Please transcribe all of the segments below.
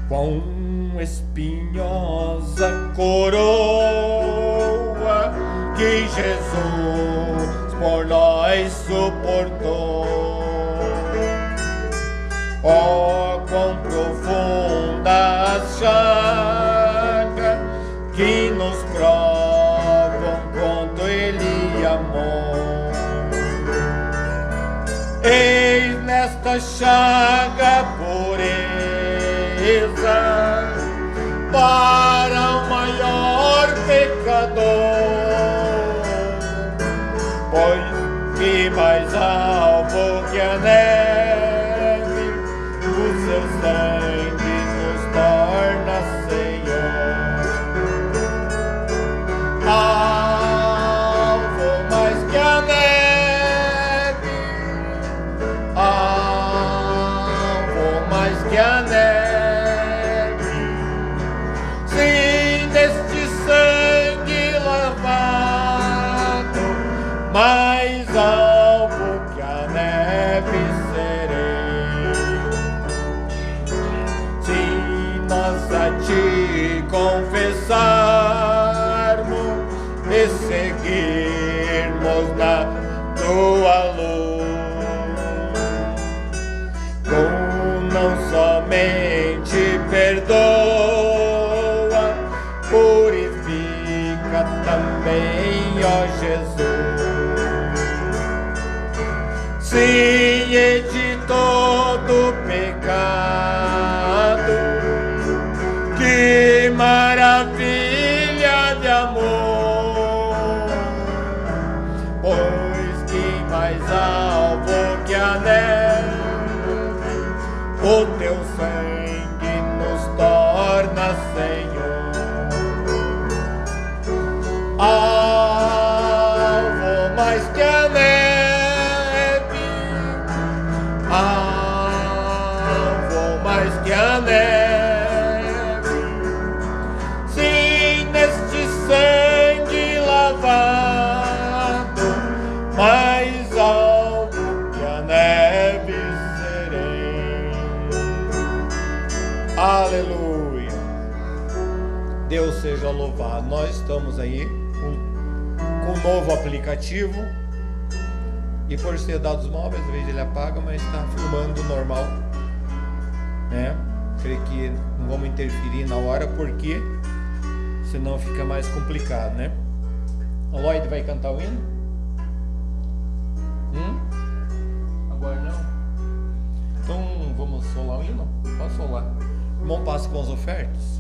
quão espinhosa coroa que Jesus por nós suportou. Oh, quão profunda as chagas que nos provam quanto Ele amou. Eis nesta chaga pureza para o maior pecador, pois que mais alvo que a neve, o seu sangue nos torna Senhor. Alvo mais que a neve, alvo mais que a neve, sim, deste sangue lavado, mais alvo que a neve serei. Se nós a ti confessarmos e seguirmos na tua luz, tu não somente perdoa, purifica também, ó Jesus. Sim, e de todo pecado, que maravilha de amor, pois que mais alvo que a neve, o teu sangue nos torna Senhor. Alvo mais que a neve, alvo mais que a neve, sim, neste sangue lavado, mais alvo que a neve serei. Aleluia! Deus seja louvado. Nós estamos aí com um novo aplicativo, e por ser dados móveis, às vezes ele apaga, mas está filmando normal, né? Creio que não vamos interferir na hora, porque senão fica mais complicado, né? A Lloyd vai cantar o hino? Agora não? Então vamos solar o hino? Pode solar. O irmão passa com as ofertas.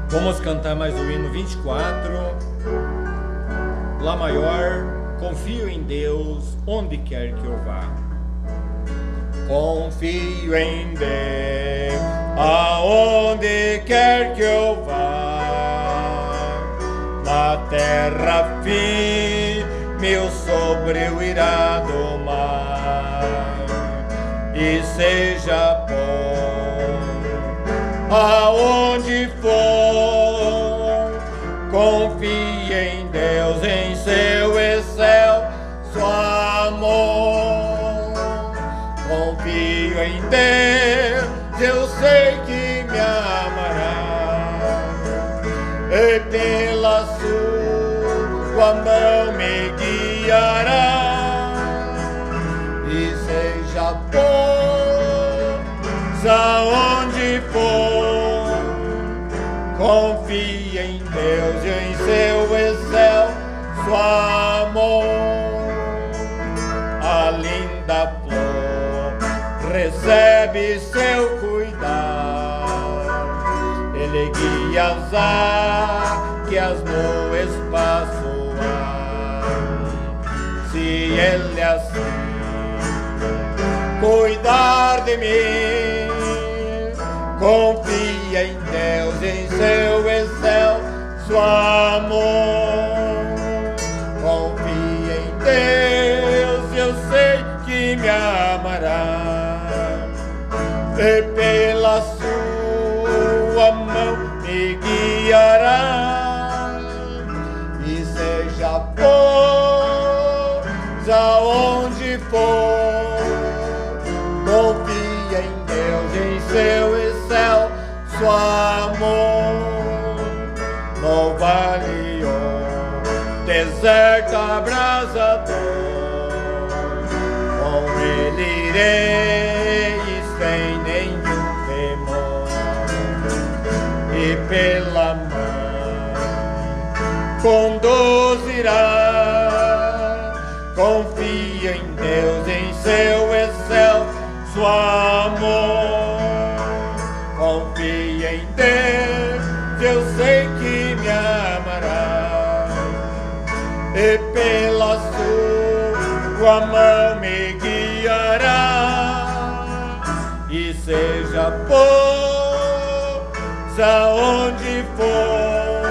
Vamos cantar mais o hino 24, Lá maior. Confio em Deus onde quer que eu vá. Confio em Deus aonde quer que eu vá. Na terra firme o sobreu irá do mar, e seja bom aonde for, confie em Deus, em seu excelso Deus, eu sei que me amará, e pela sua mão me guiará, e seja força onde for, confia em Deus e em seu excelso amor. A linda flor recebe seu cuidado, ele guia as águias no espaço ar. Se ele assim cuidar de mim, confia em Deus, em seu excelso amor. Confia em Deus, eu sei que me amará, e pela sua mão me guiará, e seja força onde for, confia em Deus, em seu excelso amor. No vale ou deserto abrasador, com ele irei sem nenhum temor, e pela mão conduzirá. Confia em Deus, em seu excelso amor. Confia em Deus, eu sei que me amará, e pela sua mão me guiará, e seja força onde for,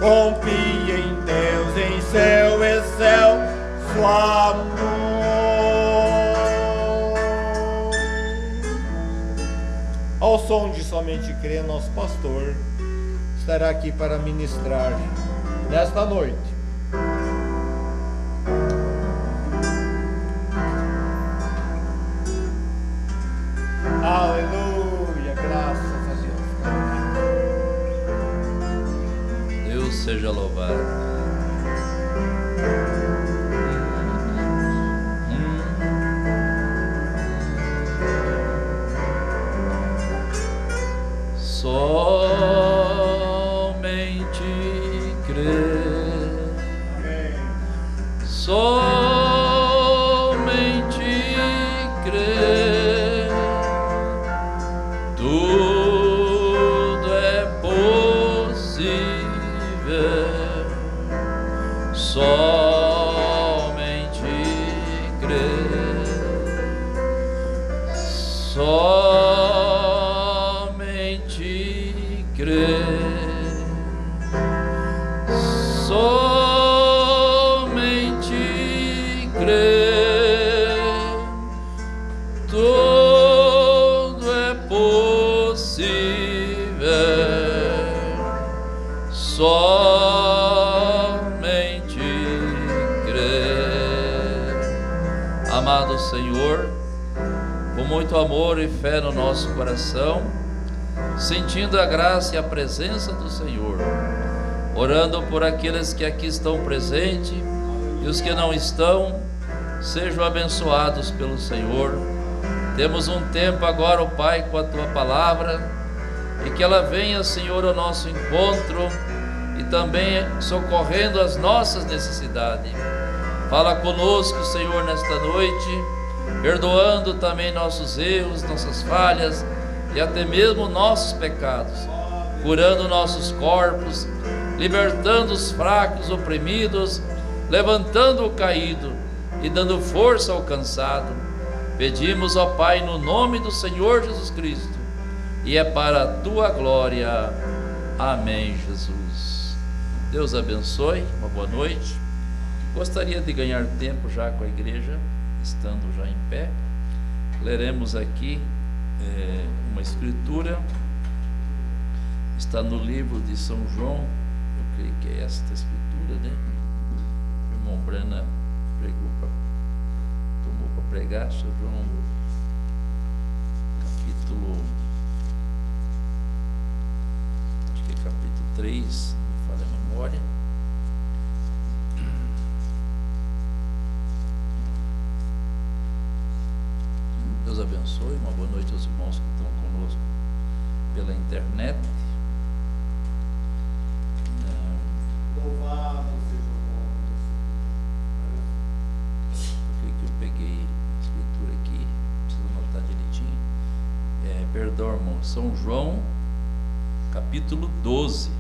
confia em Deus, em seu excelso amor. Ao som de Somente Crer, nosso pastor estará aqui para ministrar nesta noite. Aleluia, graças a Deus. Deus seja louvado. Somente crer, somente crer, tudo é possível. Somente crer, somente crer, somente crer, tudo é possível. Somente crer. Amado Senhor, com muito amor e fé no nosso coração, sentindo a graça e a presença do Senhor, orando por aqueles que aqui estão presentes e os que não estão, sejam abençoados pelo Senhor. Temos um tempo agora, ó Pai, com a Tua Palavra, e que ela venha, Senhor, ao nosso encontro e também socorrendo as nossas necessidades. Fala conosco, Senhor, nesta noite, perdoando também nossos erros, nossas falhas e até mesmo nossos pecados, curando nossos corpos, libertando os fracos, oprimidos, levantando o caído e dando força ao cansado. Pedimos, ó Pai, no nome do Senhor Jesus Cristo, e é para a Tua glória. Amém, Jesus. Deus abençoe, uma boa noite. Gostaria de ganhar tempo já com a igreja, estando já em pé. Leremos aqui uma escritura, está no livro de São João, eu creio que é esta escritura, né? O irmão Brana tomou para pregar, São João capítulo, acho que é capítulo 3, não me falha a memória. Deus abençoe, uma boa noite aos irmãos que estão conosco pela internet. Louvado seja o nome do Senhor. Por que eu peguei a escritura aqui? Preciso anotar direitinho. Perdão, irmão. São João, capítulo 12,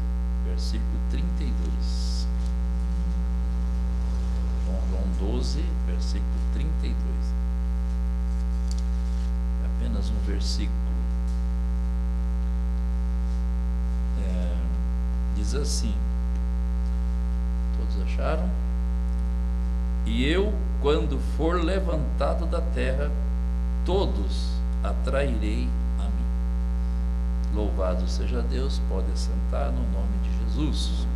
versículo 32. São João 12, versículo 32. É apenas um versículo. Diz assim: todos acharam? E eu, quando for levantado da terra, todos atrairei a mim. Louvado seja Deus. Pode assentar no nome de Jesus.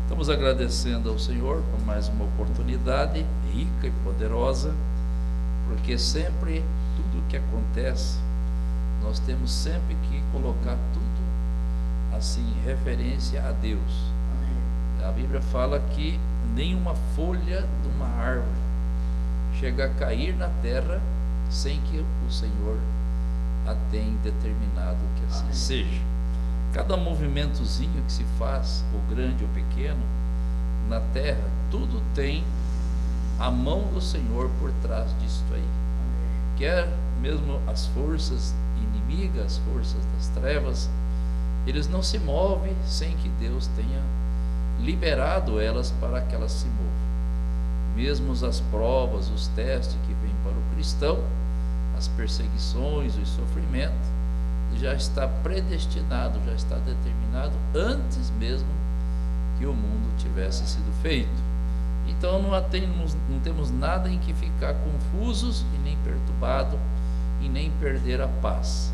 Estamos agradecendo ao Senhor por mais uma oportunidade rica e poderosa, porque sempre tudo que acontece, nós temos sempre que colocar tudo assim, referência a Deus. Amém. A Bíblia fala que nenhuma folha de uma árvore chega a cair na terra sem que o Senhor a tenha determinado que assim Amém. Seja. Cada movimentozinho que se faz, ou grande ou pequeno, na terra, tudo tem a mão do Senhor por trás disso aí. Amém. Quer mesmo as forças inimigas, as forças das trevas, eles não se movem sem que Deus tenha liberado elas para que elas se movam. Mesmo as provas, os testes que vêm para o cristão, as perseguições, os sofrimentos, já está predestinado, já está determinado antes mesmo que o mundo tivesse sido feito. Então não temos nada em que ficar confusos e nem perturbados e nem perder a paz.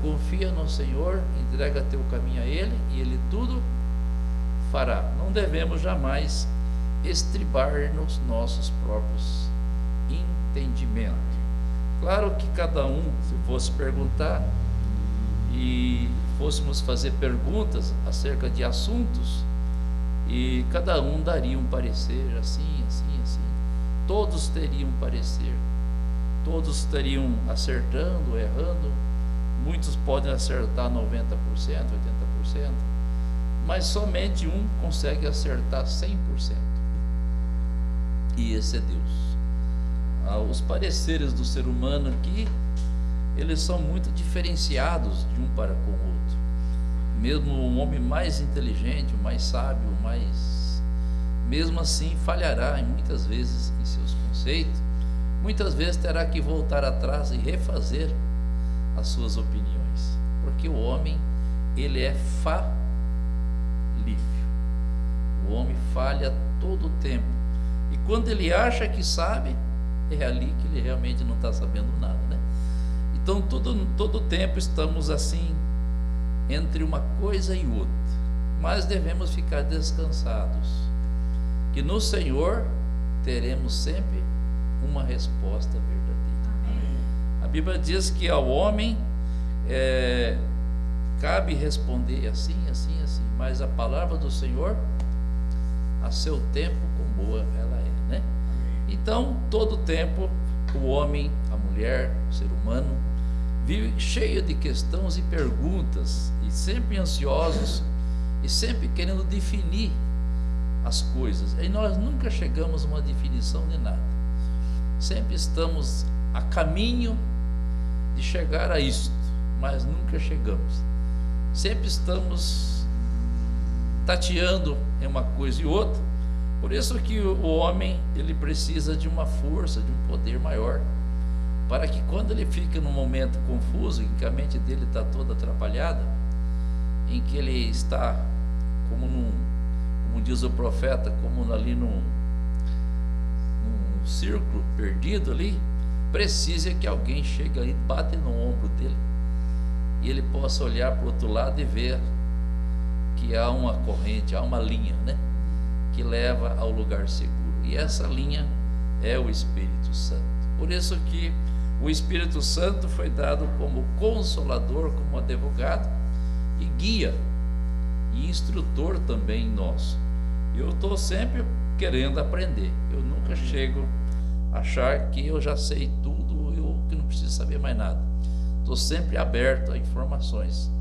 Confia no Senhor, entrega teu caminho a Ele e Ele tudo fará. Não devemos jamais estribar nos nossos próprios entendimentos. Claro que cada um, se fosse perguntar e fôssemos fazer perguntas acerca de assuntos, e cada um daria um parecer assim, assim, assim. Todos teriam parecer, todos estariam acertando, errando. Muitos podem acertar 90%, 80%, mas somente um consegue acertar 100%. E esse é Deus. Os pareceres do ser humano aqui, eles são muito diferenciados de um para com o outro. Mesmo o homem mais inteligente, o mais sábio, mesmo assim falhará muitas vezes em seus conceitos. Muitas vezes terá que voltar atrás e refazer as suas opiniões, porque o homem, ele é falível. O homem falha todo o tempo, e quando ele acha que sabe, é ali que ele realmente não está sabendo nada, né? Então todo tempo estamos assim, entre uma coisa e outra, mas devemos ficar descansados, que no Senhor teremos sempre uma resposta verdadeira. A Bíblia diz que ao homem cabe responder assim, assim, assim, mas a palavra do Senhor, a seu tempo, com boa ela é, né? Então, todo tempo, o homem, a mulher, o ser humano, vive cheio de questões e perguntas, e sempre ansiosos, e sempre querendo definir as coisas, e nós nunca chegamos a uma definição de nada. Sempre estamos a caminho de chegar a isto, mas nunca chegamos. Sempre estamos tateando em uma coisa e outra. Por isso que o homem, ele precisa de uma força, de um poder maior, para que quando ele fica num momento confuso, em que a mente dele está toda atrapalhada, em que ele está como diz o profeta, como ali num círculo perdido ali, precisa que alguém chegue ali, bate no ombro dele, e ele possa olhar para o outro lado e ver que há uma corrente, há uma linha, né, que leva ao lugar seguro, e essa linha é o Espírito Santo. Por isso que o Espírito Santo foi dado como consolador, como advogado e guia e instrutor também nosso. Eu estou sempre querendo aprender. Eu nunca chego a achar que eu já sei tudo, eu que não preciso saber mais nada. Estou sempre aberto a informações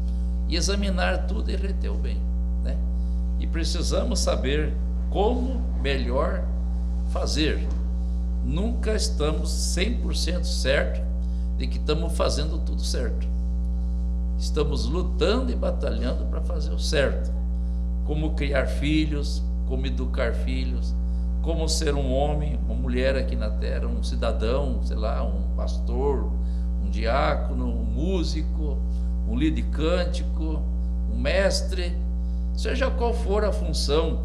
e examinar tudo e reter o bem, né? E precisamos saber como melhor fazer. Nunca estamos 100% certo de que estamos fazendo tudo certo. Estamos lutando e batalhando para fazer o certo. Como criar filhos, como educar filhos, como ser um homem, uma mulher aqui na terra, um cidadão, sei lá, um pastor, um diácono, um músico, um líder de cântico, um mestre, seja qual for a função,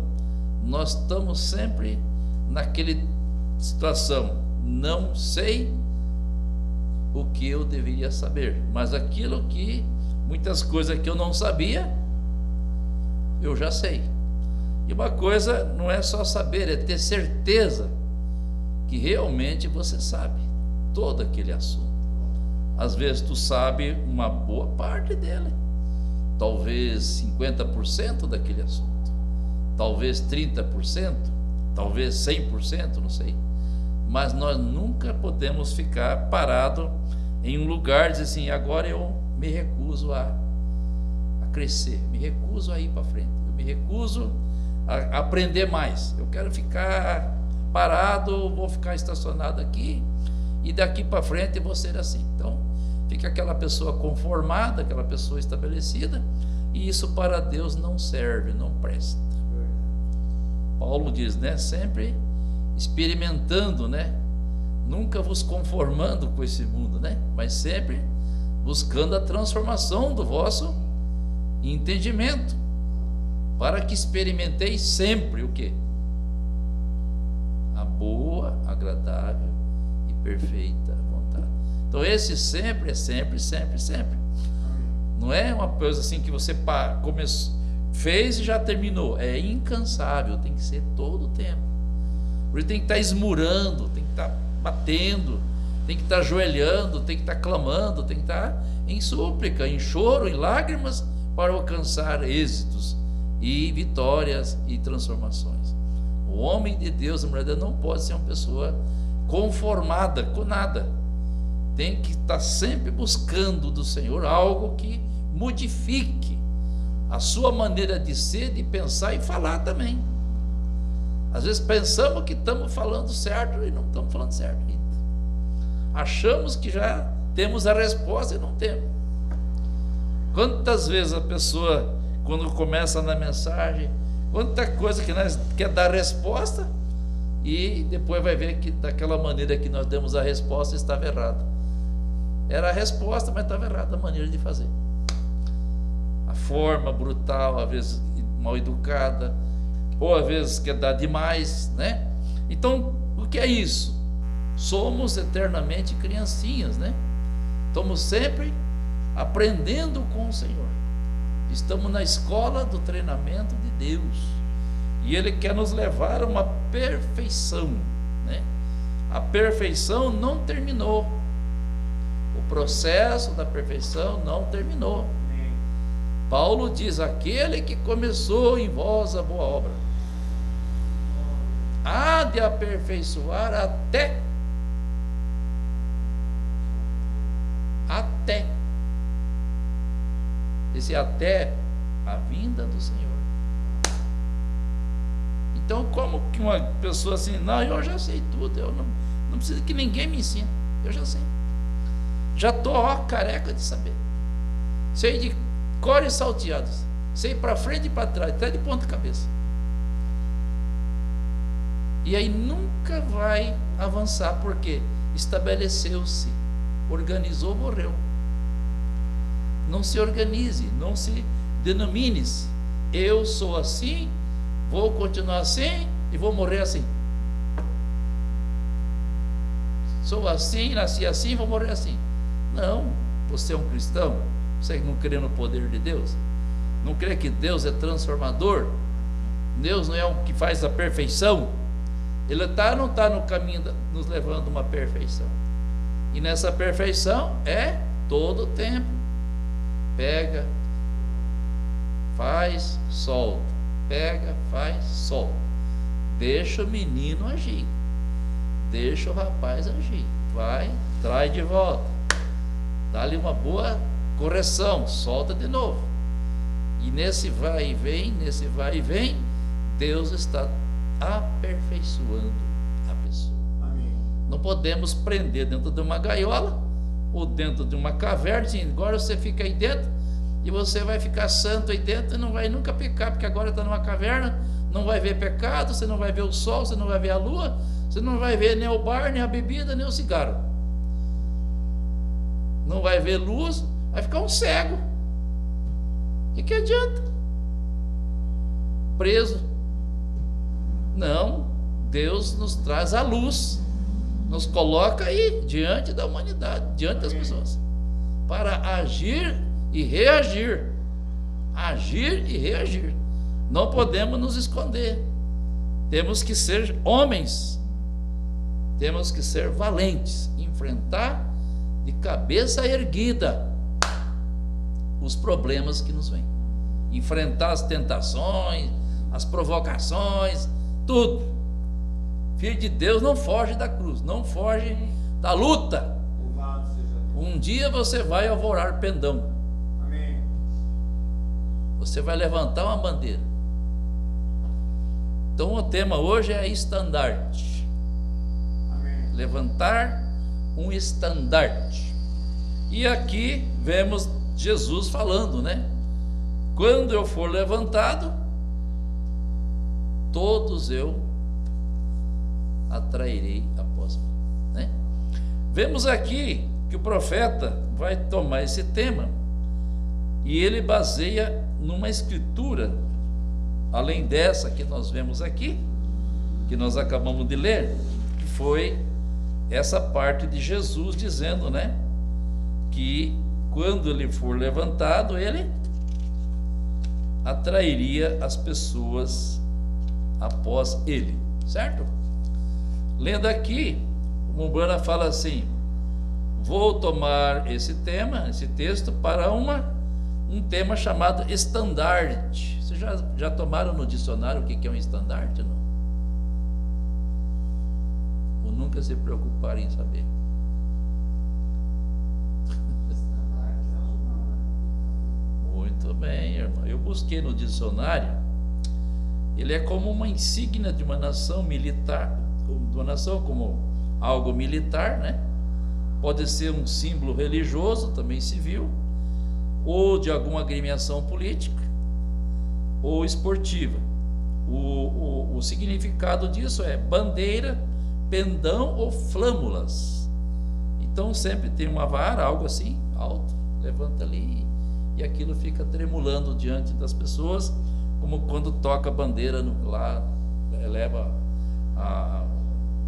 nós estamos sempre naquele situação, não sei o que eu deveria saber, mas aquilo que, muitas coisas que eu não sabia, eu já sei. E uma coisa não é só saber, é ter certeza que realmente você sabe todo aquele assunto. Às vezes tu sabe uma boa parte dele, talvez 50% daquele assunto, talvez 30%, talvez 100%, não sei. Mas nós nunca podemos ficar parado em um lugar e dizer assim, agora eu me recuso a crescer, me recuso a ir para frente, eu me recuso a aprender mais, eu quero ficar parado, vou ficar estacionado aqui e daqui para frente eu vou ser assim. Então fica aquela pessoa conformada, aquela pessoa estabelecida, e isso para Deus não serve, não presta. Paulo diz, né, sempre experimentando, né, nunca vos conformando com esse mundo, né, mas sempre buscando a transformação do vosso entendimento, para que experimenteis sempre o quê? A boa, agradável e perfeita vontade. Então esse sempre é sempre, sempre, sempre. Não é uma coisa assim que você começou, fez e já terminou. É incansável, tem que ser todo o tempo. Porque tem que estar esmurando, tem que estar batendo, tem que estar ajoelhando, tem que estar clamando, tem que estar em súplica, em choro, em lágrimas, para alcançar êxitos e vitórias e transformações. O homem de Deus, a mulher de Deus, não pode ser uma pessoa conformada com nada. Tem que estar sempre buscando do Senhor algo que modifique a sua maneira de ser, de pensar e falar também. Às vezes pensamos que estamos falando certo e não estamos falando certo. Achamos que já temos a resposta e não temos. Quantas vezes a pessoa, quando começa na mensagem, quanta coisa que nós quer dar resposta e depois vai ver que daquela maneira que nós demos a resposta estava errada. Era a resposta, mas estava errada a maneira de fazer. A forma brutal, às vezes mal educada, ou às vezes quer dar demais, né? Então, o que é isso? Somos eternamente criancinhas, né? Estamos sempre aprendendo com o Senhor. Estamos na escola do treinamento de Deus. E Ele quer nos levar a uma perfeição, né? A perfeição não terminou. O processo da perfeição não terminou. Paulo diz, aquele que começou em vós a boa obra, há de aperfeiçoar até esse até a vinda do Senhor. Então, como que uma pessoa assim, não, eu já sei tudo, eu não preciso que ninguém me ensine, eu já sei, já estou careca de saber, sei de cor e salteados, sei para frente e para trás, até de ponta cabeça. E aí nunca vai avançar, porque estabeleceu-se, organizou, morreu. Não se organize, não se denomine-se. Eu sou assim, vou continuar assim e vou morrer assim. Sou assim, nasci assim, vou morrer assim. Não, você é um cristão, você não crê no poder de Deus, não crê que Deus é transformador, Deus não é o que faz a perfeição. Ele não está no caminho nos levando a uma perfeição. E nessa perfeição é todo o tempo. Pega, faz, solta. Pega, faz, solta. Deixa o menino agir. Deixa o rapaz agir. Vai, traz de volta. Dá-lhe uma boa correção, solta de novo. E nesse vai e vem, Deus está aperfeiçoando a pessoa. Amém. Não podemos prender dentro de uma gaiola ou dentro de uma caverna, dizendo, agora você fica aí dentro e você vai ficar santo aí dentro e não vai nunca pecar, porque agora está numa caverna, não vai ver pecado, você não vai ver o sol, você não vai ver a lua, você não vai ver nem o bar, nem a bebida, nem o cigarro. Não vai ver luz, vai ficar um cego. O que adianta? Preso. Não, Deus nos traz a luz, nos coloca aí diante da humanidade, diante das pessoas, para agir e reagir. Agir e reagir. Não podemos nos esconder. Temos que ser homens. Temos que ser valentes, enfrentar de cabeça erguida os problemas que nos vêm, enfrentar as tentações, as provocações, tudo. Filho de Deus não foge da cruz, não foge da luta. Um dia você vai alvorar pendão. Amém. Você vai levantar uma bandeira. Então o tema hoje é estandarte. Amém. Levantar um estandarte. E aqui vemos Jesus falando, né? Quando eu for levantado, todos eu atrairei após mim, né? Vemos aqui que o profeta vai tomar esse tema e ele baseia numa escritura, além dessa que nós vemos aqui, que nós acabamos de ler, que foi essa parte de Jesus dizendo, né, que quando ele for levantado, ele atrairia as pessoas após ele, certo? Lendo aqui, o Umbanda fala assim: vou tomar esse tema, esse texto, para um tema chamado estandarte. Vocês já tomaram no dicionário o que é um estandarte? Não? Ou nunca se preocuparam em saber? Muito bem, irmão. Eu busquei no dicionário. Ele é como uma insígnia de uma nação militar, de uma nação como algo militar, né? Pode ser um símbolo religioso, também civil, ou de alguma agremiação política, ou esportiva. O significado disso é bandeira, pendão ou flâmulas. Então sempre tem uma vara, algo assim, alto, levanta ali e aquilo fica tremulando diante das pessoas, como quando toca a bandeira lá, leva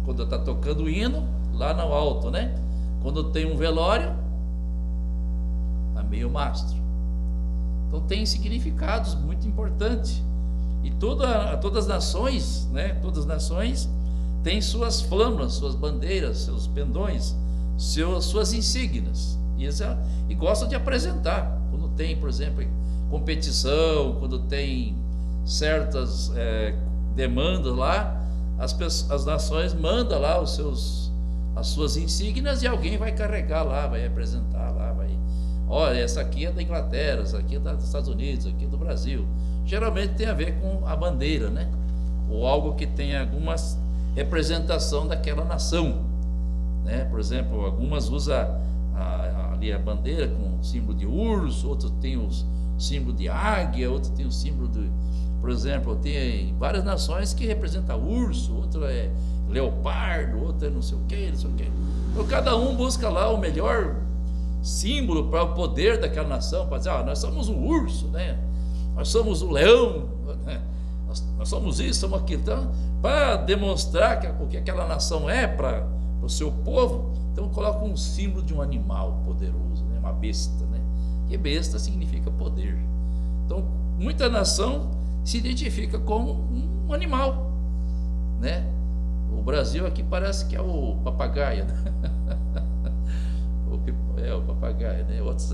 quando está tocando o hino lá no alto, né? Quando tem um velório, a meio mastro. Então tem significados muito importantes. E todas as nações, né? Todas as nações têm suas flâmulas, suas bandeiras, seus pendões, suas insígnias. E gostam de apresentar. Quando tem, por exemplo, competição, quando tem certas demandas lá, as nações mandam lá as suas insígnias e alguém vai carregar lá, vai apresentar lá, olha, essa aqui é da Inglaterra, essa aqui é dos Estados Unidos, aqui é do Brasil. Geralmente tem a ver com a bandeira, né? Ou algo que tem alguma representação daquela nação, né? Por exemplo, algumas usam ali a bandeira com o símbolo de urso, outros tem o símbolo de águia, outros tem o símbolo de, por exemplo, tem várias nações que representam urso, outro é leopardo, outro é não sei o que, não sei o que. Então cada um busca lá o melhor símbolo para o poder daquela nação, para dizer, nós somos o urso, né? Nós somos o leão, né? Nós somos isso, somos aquilo. Então, para demonstrar o que aquela nação é para o seu povo, então coloca um símbolo de um animal poderoso, né? Uma besta, né? E besta significa poder. Então, muita nação se identifica como um animal, né? O Brasil aqui parece que é o papagaio, né? o papagaio, né? Outros.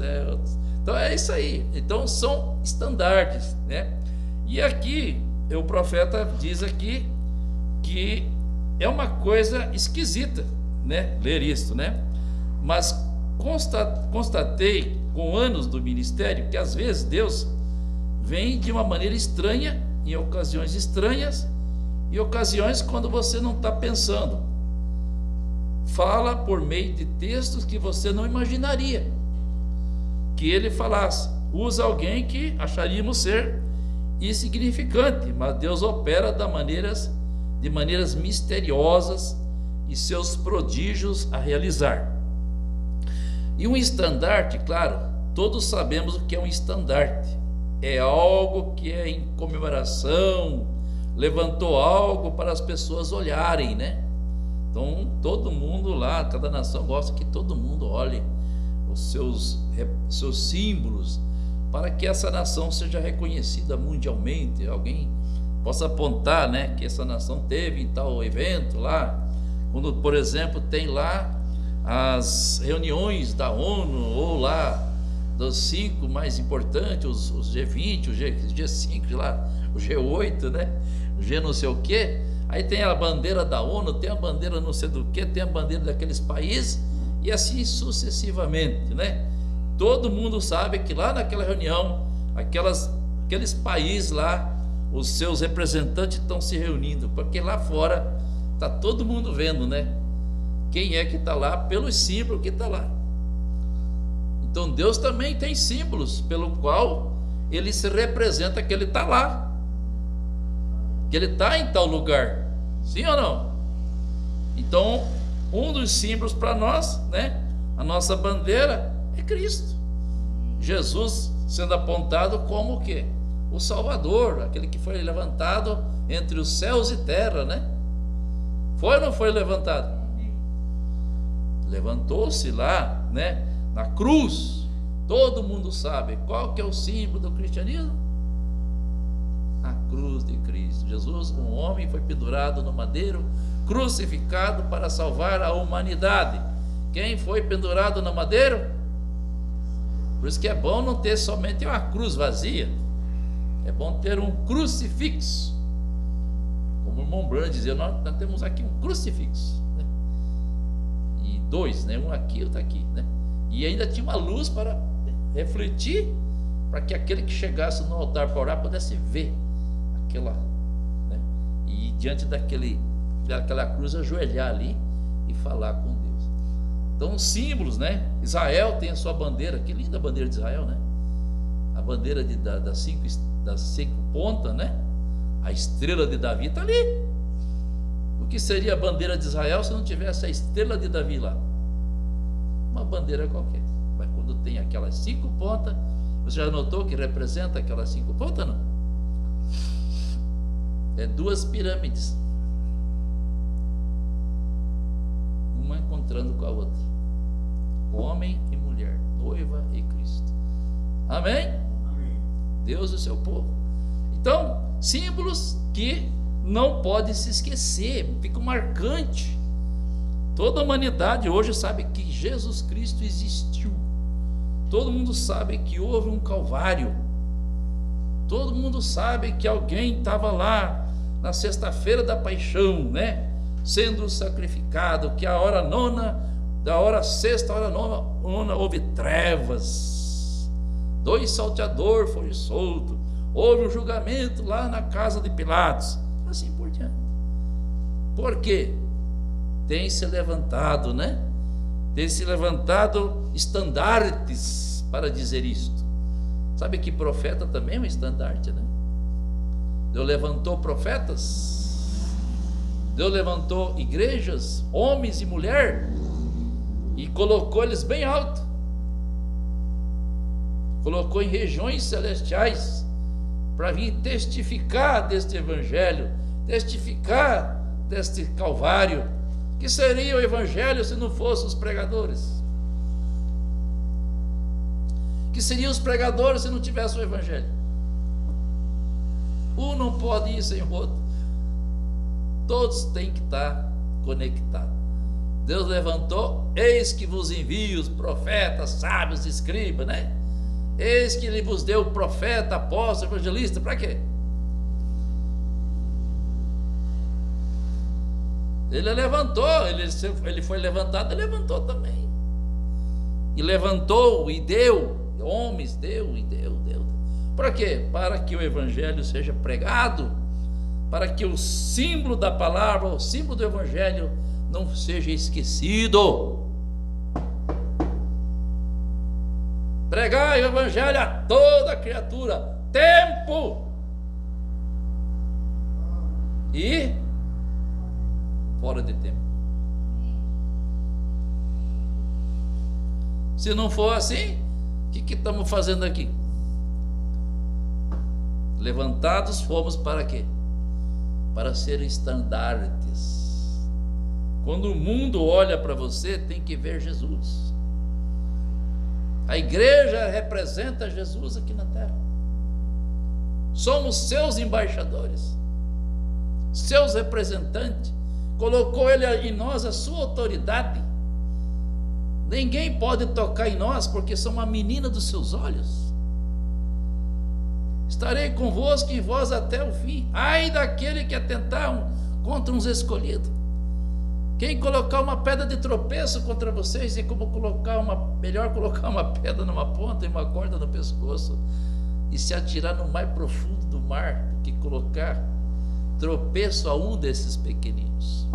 Então é isso aí. Então são estandartes, né? E aqui o profeta diz aqui que é uma coisa esquisita, né? Ler isto, né? Mas constatei com anos do ministério que às vezes Deus vem de uma maneira estranha, em ocasiões estranhas, e ocasiões quando você não está pensando. Fala por meio de textos que você não imaginaria que ele falasse. Usa alguém que acharíamos ser insignificante, mas Deus opera de maneiras misteriosas e seus prodígios a realizar. E um estandarte, claro, todos sabemos o que é um estandarte. É algo que é em comemoração, levantou algo para as pessoas olharem, né? Então todo mundo lá, cada nação gosta que todo mundo olhe os seus símbolos, para que essa nação seja reconhecida mundialmente, alguém possa apontar, né, que essa nação teve em tal evento lá, quando, por exemplo, tem lá as reuniões da ONU, ou lá dos 5 mais importantes, os G20, o G5 lá, o G8, né, o G não sei o que, aí tem a bandeira da ONU, tem a bandeira não sei do que, tem a bandeira daqueles países, e assim sucessivamente, né? Todo mundo sabe que lá naquela reunião, aqueles países lá, os seus representantes estão se reunindo, porque lá fora está todo mundo vendo, né? Quem é que está lá, pelos símbolos que está lá. Então Deus também tem símbolos pelo qual ele se representa que ele está lá, que ele está em tal lugar, sim ou não? Então um dos símbolos para nós, né, a nossa bandeira é Cristo, Jesus sendo apontado como o quê? O Salvador, aquele que foi levantado entre os céus e terra, né? Foi ou não foi levantado? Levantou-se lá, né, na cruz. Todo mundo sabe qual que é o símbolo do cristianismo? A cruz de Cristo. Jesus, um homem, foi pendurado no madeiro, crucificado para salvar a humanidade. Quem foi pendurado no madeiro? Por isso que é bom não ter somente uma cruz vazia, é bom ter um crucifixo, como o irmão Brandt dizia, nós temos aqui um crucifixo, né? E 2, né? Um aqui e outro aqui, né? E ainda tinha uma luz para refletir, para que aquele que chegasse no altar para orar pudesse ver aquela, né? E diante daquela cruz ajoelhar ali e falar com Deus. Então os símbolos, né? Israel tem a sua bandeira, que linda a bandeira de Israel, né? A bandeira das cinco pontas, né? A estrela de Davi está ali. O que seria a bandeira de Israel se não tivesse a estrela de Davi lá? Uma bandeira qualquer. Mas quando tem aquelas 5 pontas, você já notou que representa aquelas 5 pontas, não? É 2 pirâmides, uma encontrando com a outra, homem e mulher, noiva e Cristo. Amém? Amém. Deus e o seu povo. Então, símbolos que não podem se esquecer, ficam marcantes. Toda a humanidade hoje sabe que Jesus Cristo existiu. Todo mundo sabe que houve um Calvário. Todo mundo sabe que alguém estava lá na sexta-feira da paixão, né? Sendo sacrificado, que a hora nona, da hora sexta, a hora nona houve trevas. 2 salteadores foram soltos. Houve um julgamento lá na casa de Pilatos. Assim por diante. Por quê? Tem se levantado, né? Tem se levantado estandartes para dizer isto. Sabe que profeta também é um estandarte, né? Deus levantou profetas, Deus levantou igrejas, homens e mulheres, e colocou eles bem alto, colocou em regiões celestiais, para vir testificar deste evangelho, testificar deste Calvário. Que seria o evangelho se não fossem os pregadores? Que seriam os pregadores se não tivesse o evangelho? Um não pode ir sem o outro. Todos têm que estar conectados. Deus levantou, eis que vos envio os profetas, sábios, escribas, né? Eis que ele vos deu profeta, apóstolo, evangelista, para quê? Ele levantou, ele foi levantado e levantou também. E levantou e deu, homens, deu. Para quê? Para que o evangelho seja pregado, para que o símbolo da palavra, o símbolo do evangelho não seja esquecido. Pregai o evangelho a toda criatura, tempo e fora de tempo. Se não for assim, o que estamos fazendo aqui? Levantados fomos para quê? Para ser estandartes. Quando o mundo olha para você, tem que ver Jesus. A igreja representa Jesus aqui na terra. Somos seus embaixadores, seus representantes. Colocou ele em nós a sua autoridade. Ninguém pode tocar em nós, porque somos a menina dos seus olhos. Estarei convosco e vós até o fim. Ai daquele que atentar contra uns escolhidos. Quem colocar uma pedra de tropeço contra vocês é como melhor colocar uma pedra numa ponta e uma corda no pescoço e se atirar no mais profundo do mar do que colocar tropeço a um desses pequeninos.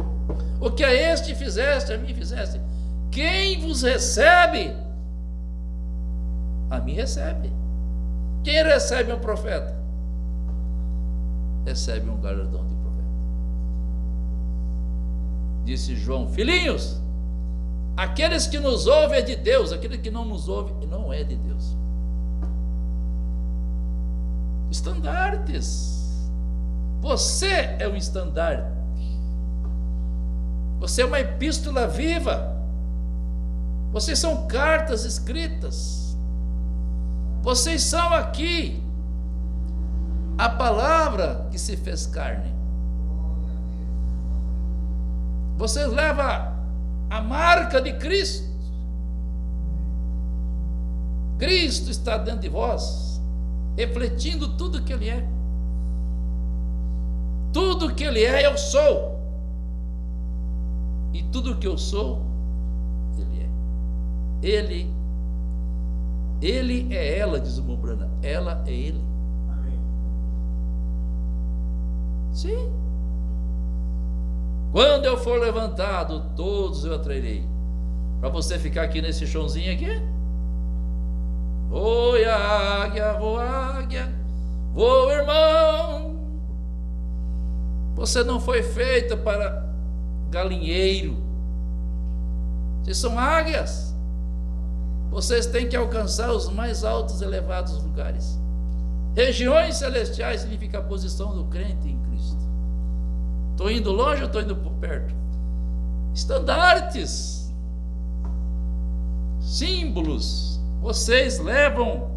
O que a este fizeste, a mim fizeste. Quem vos recebe, a mim recebe. Quem recebe um profeta, recebe um galardão de profeta. Disse João: filhinhos, aqueles que nos ouvem é de Deus, aquele que não nos ouve não é de Deus. Estandartes. Você é um estandarte. Você é uma epístola viva. Vocês são cartas escritas. Vocês são aqui a palavra que se fez carne. Vocês levam a marca de Cristo. Cristo está dentro de vós, refletindo tudo que Ele é. Tudo que Ele é, eu sou. E tudo que eu sou, Ele é. Ele é ela, diz o Mombrana. Ela é Ele. Amém. Sim. Quando eu for levantado, todos eu atrairei. Para você ficar aqui nesse chãozinho aqui. Voe águia, voa irmão. Você não foi feito para galinheiro. Vocês são águias. Vocês têm que alcançar os mais altos e elevados lugares. Regiões celestiais significa a posição do crente em Cristo. Estou indo longe ou estou indo por perto? Estandartes, símbolos. Vocês levam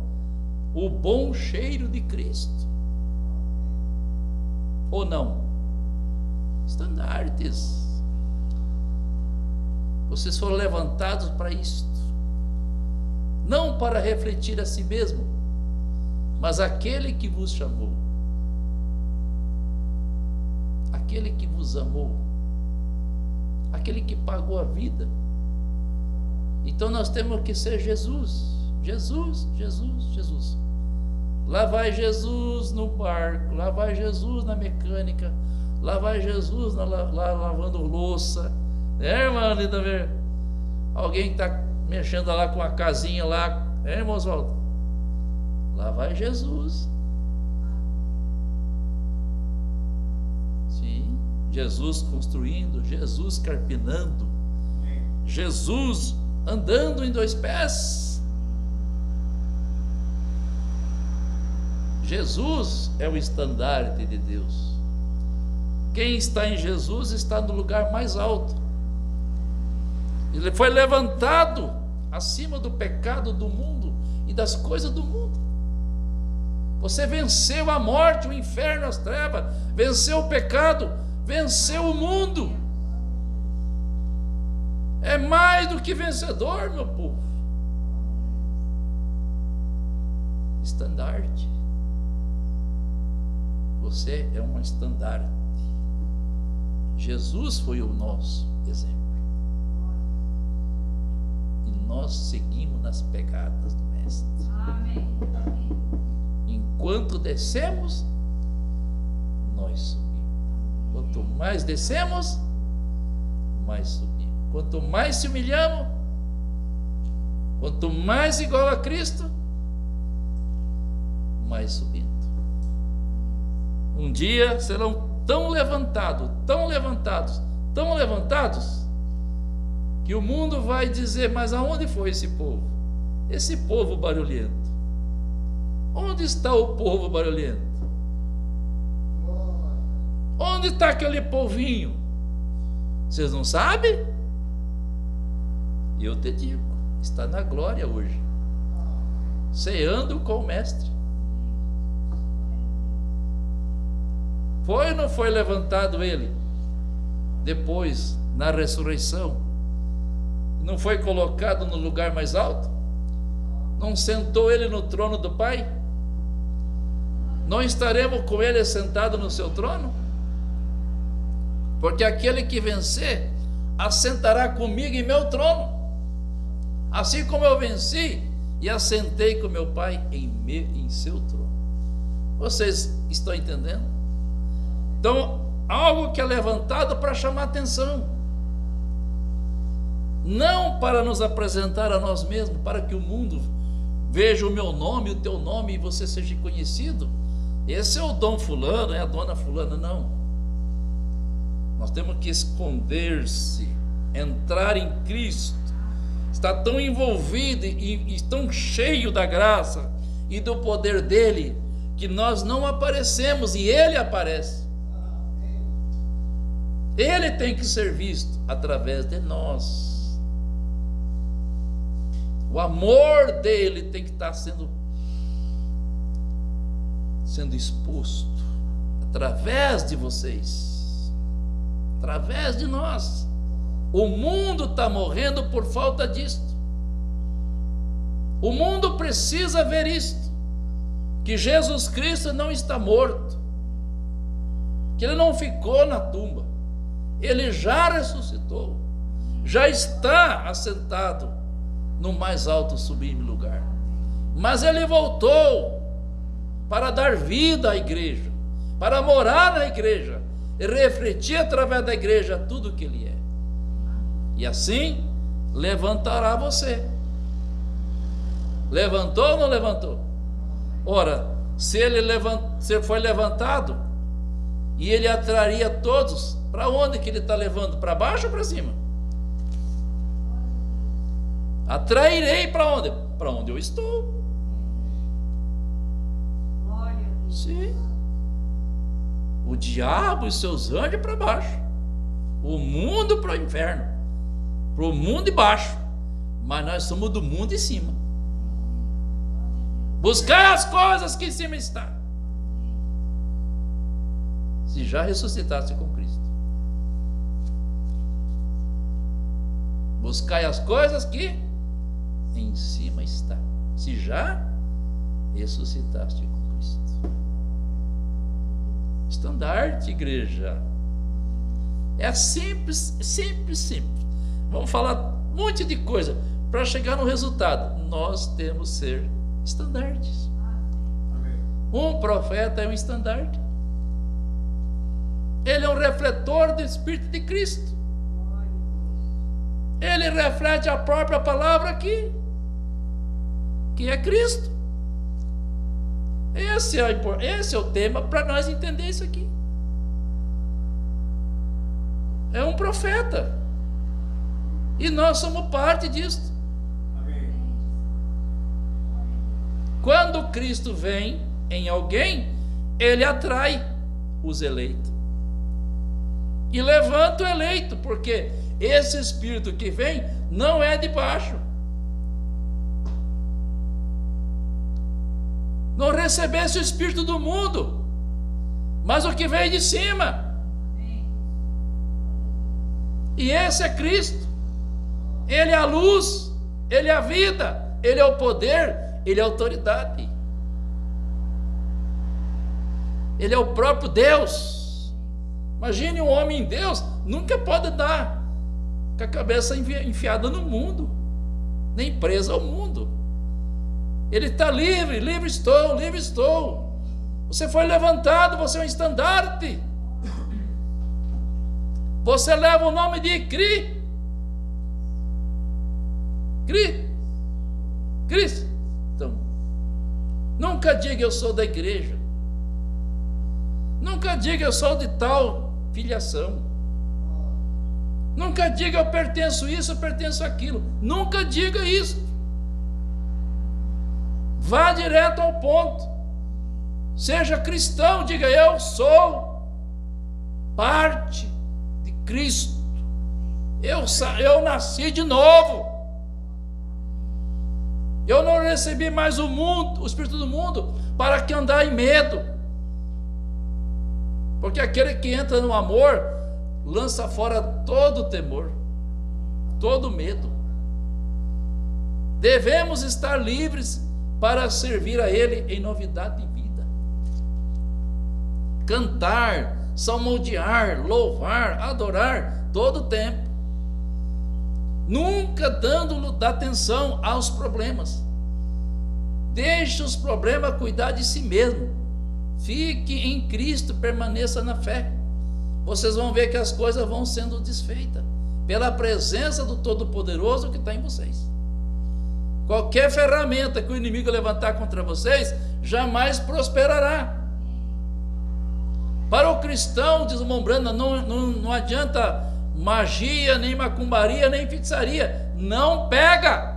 o bom cheiro de Cristo. Ou não? Estandartes. Vocês foram levantados para isto. Não para refletir a si mesmo, mas aquele que vos chamou, aquele que vos amou, aquele que pagou a vida. Então nós temos que ser Jesus. Jesus, Jesus, Jesus. Lá vai Jesus no barco, lá vai Jesus na mecânica, lá vai Jesus lá lavando louça. Irmã Linda, ver alguém que está mexendo lá com a casinha lá, irmão Oswaldo? Lá vai Jesus. Sim, Jesus construindo, Jesus carpinando, Jesus andando em dois pés. Jesus é o estandarte de Deus. Quem está em Jesus está no lugar mais alto. Ele foi levantado acima do pecado do mundo e das coisas do mundo. Você venceu a morte, o inferno, as trevas, venceu o pecado, venceu o mundo. é mais do que vencedor, meu povo. Estandarte. Você é um estandarte. Jesus foi o nosso exemplo. E nós seguimos nas pegadas do Mestre. Amém. Enquanto descemos, nós subimos. Quanto mais descemos, mais subimos. Quanto mais se humilhamos, quanto mais igual a Cristo, mais subindo. Um dia serão tão levantados, que o mundo vai dizer: mas aonde foi esse povo? Esse povo barulhento. Onde está o povo barulhento? Onde está aquele povinho? Vocês não sabem? E eu te digo, está na glória hoje, ceando com o Mestre. Foi ou não foi levantado ele depois, na ressurreição? Não foi colocado no lugar mais alto? Não sentou ele no trono do Pai? Não estaremos com ele sentado no seu trono? Porque aquele que vencer assentará comigo em meu trono, assim como eu venci e assentei com meu Pai em seu trono. Vocês estão entendendo? Então, algo que é levantado para chamar atenção, não para nos apresentar a nós mesmos, para que o mundo veja o meu nome, o teu nome, e você seja conhecido. Esse é o dom fulano, é a dona fulana, não. Nós temos que esconder-se, entrar em Cristo, estar tão envolvido e tão cheio da graça e do poder dele, que nós não aparecemos e ele aparece. Ele tem que ser visto através de nós. O amor dele tem que estar sendo exposto através de vocês, através de nós. O mundo está morrendo por falta disto. O mundo precisa ver isto, que Jesus Cristo não está morto, que ele não ficou na tumba. Ele já ressuscitou, já está assentado no mais alto sublime lugar. Mas ele voltou para dar vida à igreja, para morar na igreja e refletir através da igreja tudo o que ele é. E assim levantará você. Levantou ou não levantou? Ora, se ele foi levantado, e ele atraria todos, para onde que ele está levando? Para baixo ou para cima? Atrairei para onde? Para onde eu estou. Sim. O diabo e seus anjos para baixo, o mundo para o inferno, para o mundo de baixo, mas nós somos do mundo de cima. Buscai as coisas que em cima está. Se já ressuscitasse com Cristo, buscai as coisas que em cima está. Se já ressuscitaste com Cristo. Estandarte, igreja. É simples, simples, simples. Vamos falar um monte de coisa para chegar no resultado. Nós temos que ser estandartes. Um profeta é um estandarte. Ele é um refletor do Espírito de Cristo. Ele reflete a própria palavra aqui, que é Cristo. Esse é o tema para nós entender isso aqui. É um profeta. E nós somos parte disso. Amém. Quando Cristo vem em alguém, ele atrai os eleitos. E levanta o eleito, porque esse Espírito que vem não é de baixo. Não recebesse o Espírito do mundo, mas o que veio de cima. E esse é Cristo. Ele é a luz, Ele é a vida, Ele é o poder, Ele é a autoridade. Ele é o próprio Deus. Imagine um homem em Deus, nunca pode dar com a cabeça enfiada no mundo, nem preso ao mundo. Ele está livre, livre estou, livre estou. Você foi levantado, você é um estandarte. Você leva o nome de Cristo. Então, nunca diga eu sou da igreja. Nunca diga eu sou de tal filiação. Nunca diga eu pertenço isso, eu pertenço aquilo. Nunca diga isso. Vá direto ao ponto. Seja cristão, diga eu sou parte de Cristo. Eu nasci de novo. Eu não recebi mais o mundo, o espírito do mundo, para que andar em medo. Porque aquele que entra no amor lança fora todo o temor, todo o medo. Devemos estar livres para servir a Ele em novidade de vida. Cantar, salmodiar, louvar, adorar todo o tempo. Nunca dando atenção aos problemas. Deixe os problemas cuidar de si mesmo. Fique em Cristo, permaneça na fé. Vocês vão ver que as coisas vão sendo desfeitas pela presença do Todo-Poderoso que está em vocês. Qualquer ferramenta que o inimigo levantar contra vocês jamais prosperará. Para o cristão, diz o Mombrana, não adianta magia, nem macumbaria, nem feitiçaria. Não pega.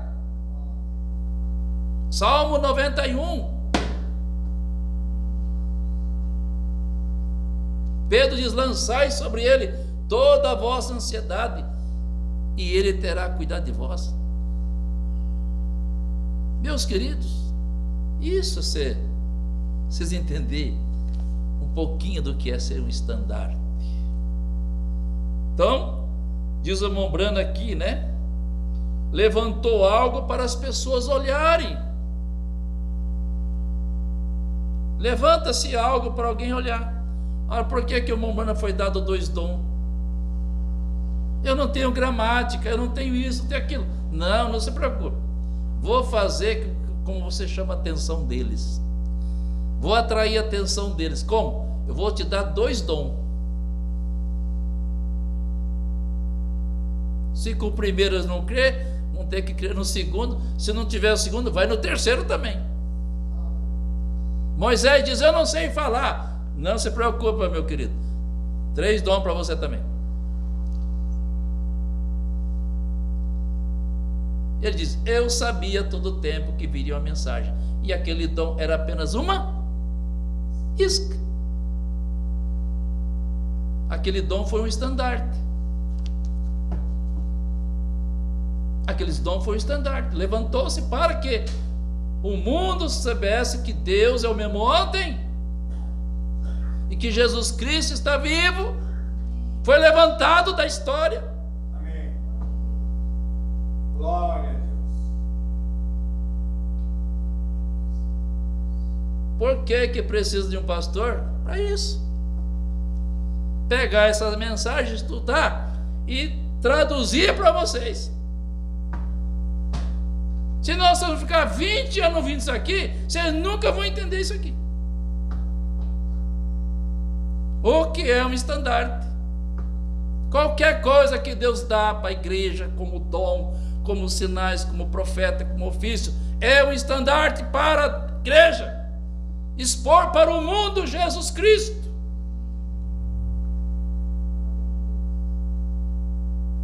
Salmo 91. Pedro diz: lançai sobre ele toda a vossa ansiedade, e ele terá cuidado de vós. Meus queridos, isso vocês entenderem um pouquinho do que é ser um estandarte. Então, diz o Mombrana aqui, né? Levantou algo para as pessoas olharem. Levanta-se algo para alguém olhar. Ora, por que o Mombrana foi dado 2 dons? Eu não tenho gramática, eu não tenho isso, não tenho aquilo. Não se preocupe. Vou fazer como você chama a atenção deles. Vou atrair a atenção deles. Como? Eu vou te dar 2 dons. Se com o primeiro eles não crer, vão ter que crer no segundo. Se não tiver o segundo, vai no terceiro também. Moisés diz: eu não sei falar. Não se preocupa, meu querido. 3 dons para você também. Ele diz: eu sabia todo o tempo que viria uma mensagem. E aquele dom era apenas uma isca. Aquele dom foi um estandarte. Aqueles dons foi um estandarte. Levantou-se para que o mundo soubesse que Deus é o mesmo ontem, e que Jesus Cristo está vivo, foi levantado da história. Amém. Glória a Deus. Por que precisa de um pastor? Para isso. Pegar essas mensagens, estudar e traduzir para vocês. Se nós vamos ficar 20 anos ouvindo isso aqui, vocês nunca vão entender isso aqui. O que é um estandarte? Qualquer coisa que Deus dá para a igreja, como dom, como sinais, como profeta, como ofício, é um estandarte para a igreja. Expor para o mundo Jesus Cristo.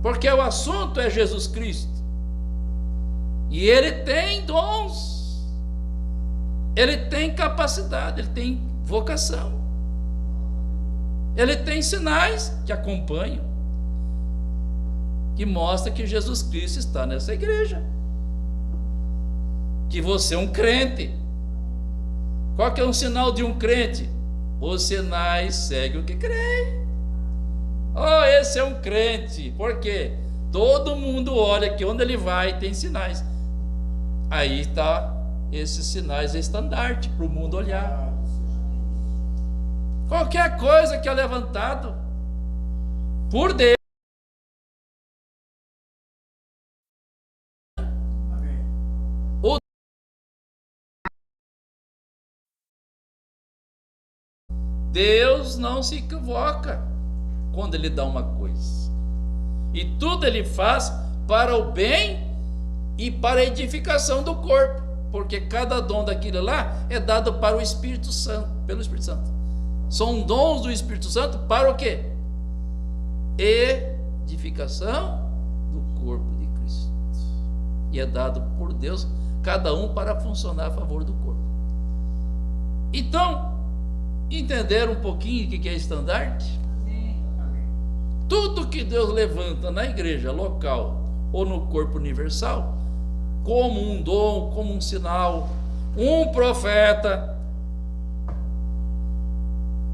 Porque o assunto é Jesus Cristo. E Ele tem dons. Ele tem capacidade, Ele tem vocação. Ele tem sinais que acompanham, que mostra que Jesus Cristo está nessa igreja, que você é um crente. Qual que é um sinal de um crente? Os sinais seguem o que crê. Oh, esse é um crente. Por quê? Todo mundo olha que onde ele vai tem sinais. Aí está esses sinais estandarte para o mundo olhar. Qualquer coisa que é levantado por Deus, o Deus não se equivoca quando ele dá uma coisa. E tudo ele faz para o bem e para a edificação do corpo, porque cada dom daquilo lá é dado para o Espírito Santo, pelo Espírito Santo. São dons do Espírito Santo para o quê? Edificação do corpo de Cristo. E é dado por Deus, cada um para funcionar a favor do corpo. Então, entenderam um pouquinho o que é estandarte? Tudo que Deus levanta na igreja local ou no corpo universal, como um dom, como um sinal, um profeta,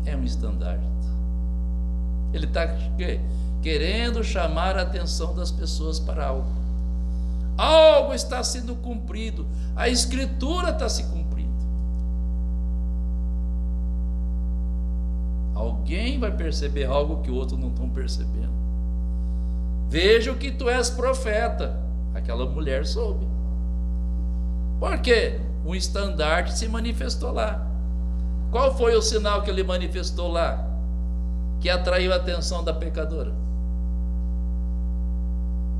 é um estandarte. Ele está querendo chamar a atenção das pessoas para algo. Algo está sendo cumprido, a Escritura está se cumprindo. Alguém vai perceber algo que o outro não estão percebendo. Vejo que tu és profeta. Aquela mulher soube. Por quê? Um estandarte se manifestou lá. Qual foi o sinal que ele manifestou lá, que atraiu a atenção da pecadora?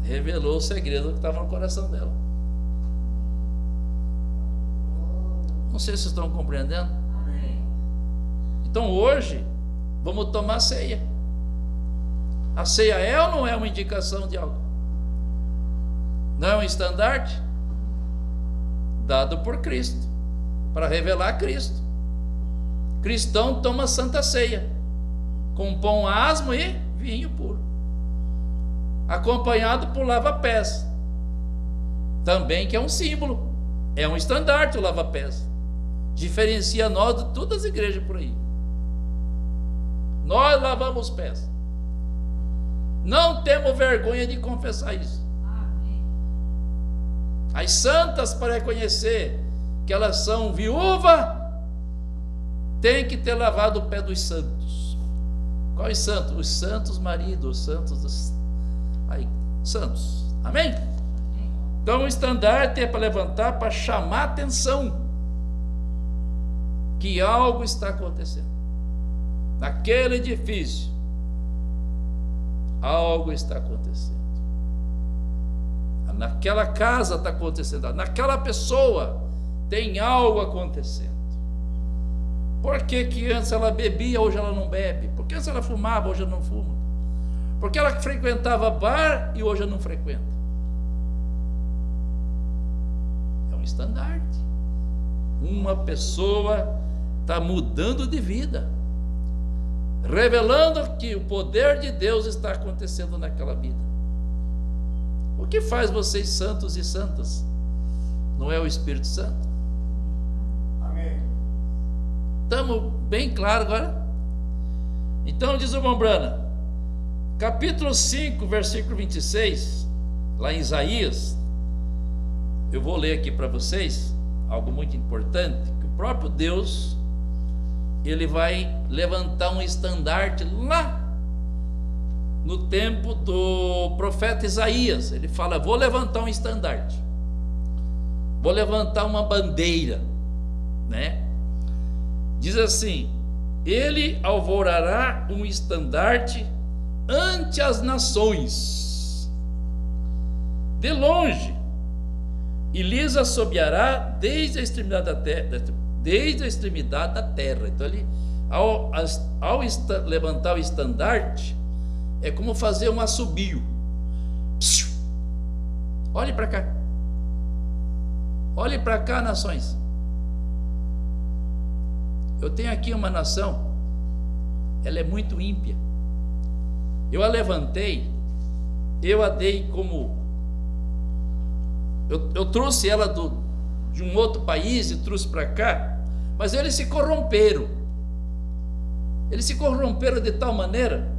Revelou o segredo que estava no coração dela. Não sei se estão compreendendo. Então hoje vamos tomar ceia. A ceia é ou não é uma indicação de algo? Não é um estandarte dado por Cristo, para revelar Cristo. Cristão toma santa ceia com pão asmo e vinho puro, acompanhado por lava-pés, também que é um símbolo, é um estandarte o lava-pés. Diferencia nós de todas as igrejas por aí. Nós lavamos os pés. Não temos vergonha de confessar isso. As santas, para reconhecer que elas são viúvas, têm que ter lavado o pé dos santos. Quais santos? Os santos maridos, os santos santos. Amém? Então o estandarte é para levantar, para chamar a atenção que algo está acontecendo. Naquele edifício, algo está acontecendo. Naquela casa está acontecendo. Naquela pessoa tem algo acontecendo. Por que antes ela bebia, hoje ela não bebe? Por que antes ela fumava, hoje ela não fuma? Por que ela frequentava bar e hoje ela não frequenta? É um estandarte. Uma pessoa está mudando de vida, revelando que o poder de Deus está acontecendo naquela vida. O que faz vocês santos e santas? Não é o Espírito Santo? Amém. Estamos bem claros agora? Então diz o irmão Brana, capítulo 5, versículo 26, lá em Isaías, eu vou ler aqui para vocês algo muito importante, que o próprio Deus, ele vai levantar um estandarte lá no tempo do profeta Isaías. Ele fala: vou levantar um estandarte, vou levantar uma bandeira, né? Diz assim: ele alvorará um estandarte ante as nações, de longe, e lhes assobiará desde a extremidade da terra, desde a extremidade da terra. Então ele, ao levantar o estandarte, é como fazer um assobio. Olhe para cá. Olhe para cá, nações. Eu tenho aqui uma nação, ela é muito ímpia. Eu a levantei, eu a dei como... Eu trouxe ela de um outro país e trouxe para cá, mas eles se corromperam. Eles se corromperam de tal maneira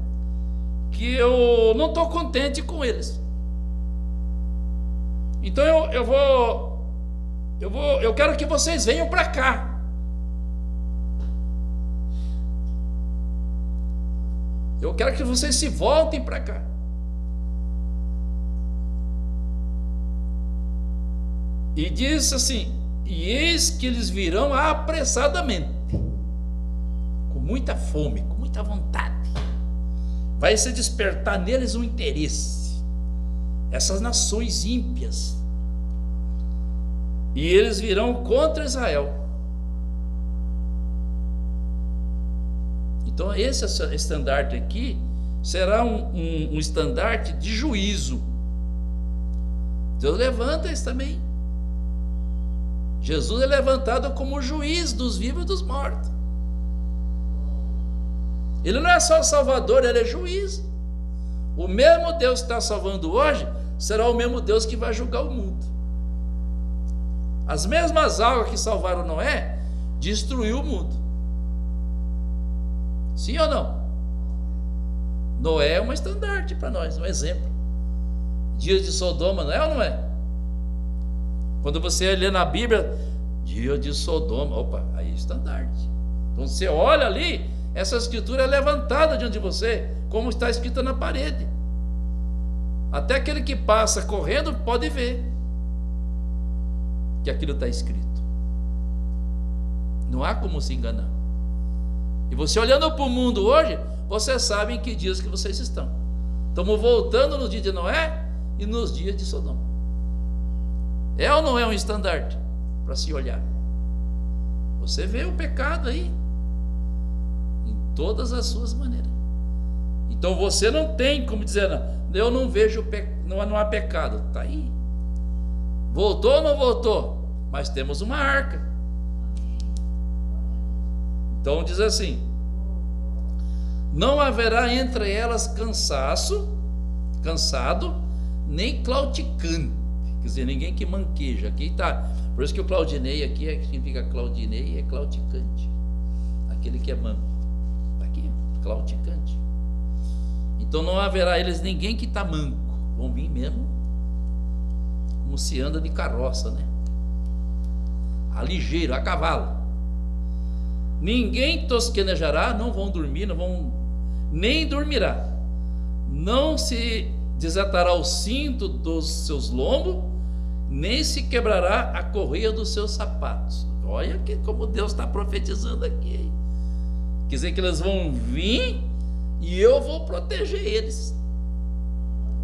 que eu não estou contente com eles. Então eu quero que vocês venham para cá. Eu quero que vocês se voltem para cá. E diz assim: e eis que eles virão apressadamente, com muita fome, com muita vontade. Vai se despertar neles um interesse, essas nações ímpias, e eles virão contra Israel. Então esse estandarte aqui será um estandarte de juízo. Deus levanta isso também. Jesus é levantado como juiz dos vivos e dos mortos. Ele não é só salvador, ele é juiz. O mesmo Deus que está salvando hoje será o mesmo Deus que vai julgar o mundo. As mesmas águas que salvaram Noé destruiu o mundo. Sim ou não? Noé é um estandarte para nós, um exemplo. Dias de Sodoma, não é ou não é? Quando você lê na Bíblia, dia de Sodoma, opa, aí é estandarte. Então você olha ali, essa escritura é levantada diante de você, como está escrita na parede. Até aquele que passa correndo pode ver que aquilo está escrito. Não há como se enganar. E você olhando para o mundo hoje, você sabe em que dias que vocês estão. Estamos voltando nos dias de Noé e nos dias de Sodoma. É ou não é um estandarte para se olhar? Você vê o pecado aí em todas as suas maneiras. Então você não tem como dizer, não, eu não vejo, não há pecado. Está aí. Voltou ou não voltou? Mas temos uma arca. Então diz assim: não haverá entre elas cansado, nem claudicante. Quer dizer, ninguém que manqueja. Aqui está. Por isso que o Claudinei aqui significa Claudinei, é claudicante. Aquele que é manco. Está aqui, claudicante. Então não haverá eles ninguém que está manco. Vão vir mesmo como se anda de carroça, né? A ligeiro, a cavalo. Ninguém tosquenejará, não vão dormir, nem dormirá. Não se desatará o cinto dos seus lombos, nem se quebrará a correia dos seus sapatos. Olha que como Deus está profetizando aqui. Quer dizer que eles vão vir e eu vou proteger eles,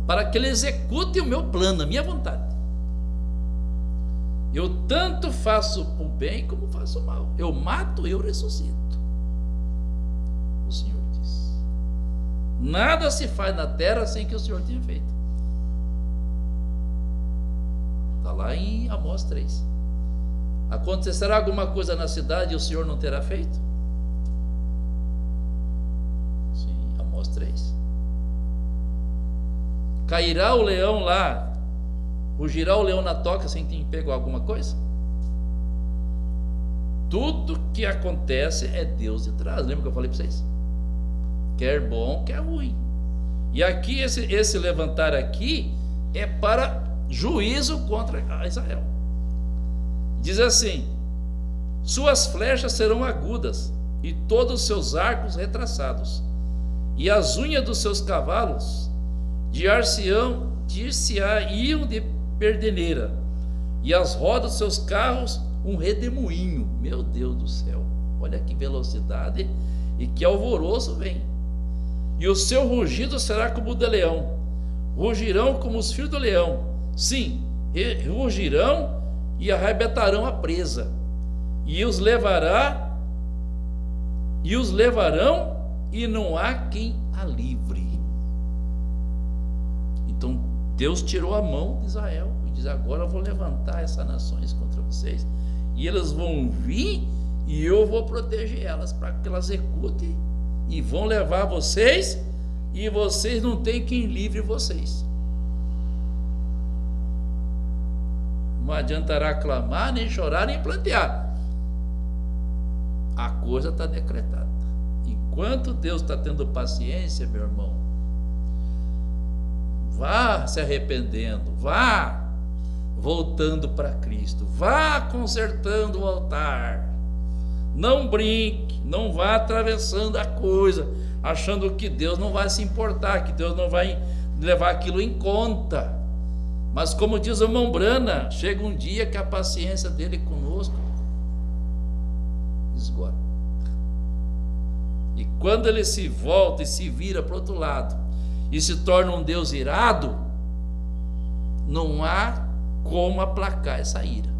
para que eles executem o meu plano, a minha vontade. Eu tanto faço o bem como faço o mal. Eu mato, eu ressuscito. O Senhor diz. Nada se faz na terra sem que o Senhor tenha feito. Está lá em Amós 3. Acontecerá alguma coisa na cidade e o Senhor não terá feito? Sim, Amós 3. Cairá o leão lá, rugirá o leão na toca sem ter pego alguma coisa? Tudo que acontece é Deus de trás. Lembra que eu falei para vocês? Quer bom, quer ruim. E aqui, esse levantar aqui é para juízo contra Israel. Diz assim: suas flechas serão agudas e todos os seus arcos retraçados, e as unhas dos seus cavalos dir-se-iam de perdeneira, e as rodas dos seus carros um redemoinho. Meu Deus do céu, olha que velocidade e que alvoroço vem. E o seu rugido será como o de leão, rugirão como os filhos do leão, sim, rugirão e arrebentarão a presa, e os levarão e não há quem a livre. Então Deus tirou a mão de Israel e diz: agora eu vou levantar essas nações contra vocês, e elas vão vir e eu vou proteger elas, para que elas executem, e vão levar vocês, e vocês não tem quem livre vocês. Não adiantará clamar, nem chorar, nem plantear. A coisa está decretada. Enquanto Deus está tendo paciência, meu irmão, vá se arrependendo, vá voltando para Cristo. Vá consertando o altar. Não brinque, não vá atravessando a coisa, achando que Deus não vai se importar, que Deus não vai levar aquilo em conta. Mas como diz o irmão Brana, chega um dia que a paciência dele conosco esgota. E quando ele se volta e se vira para o outro lado e se torna um Deus irado, não há como aplacar essa ira.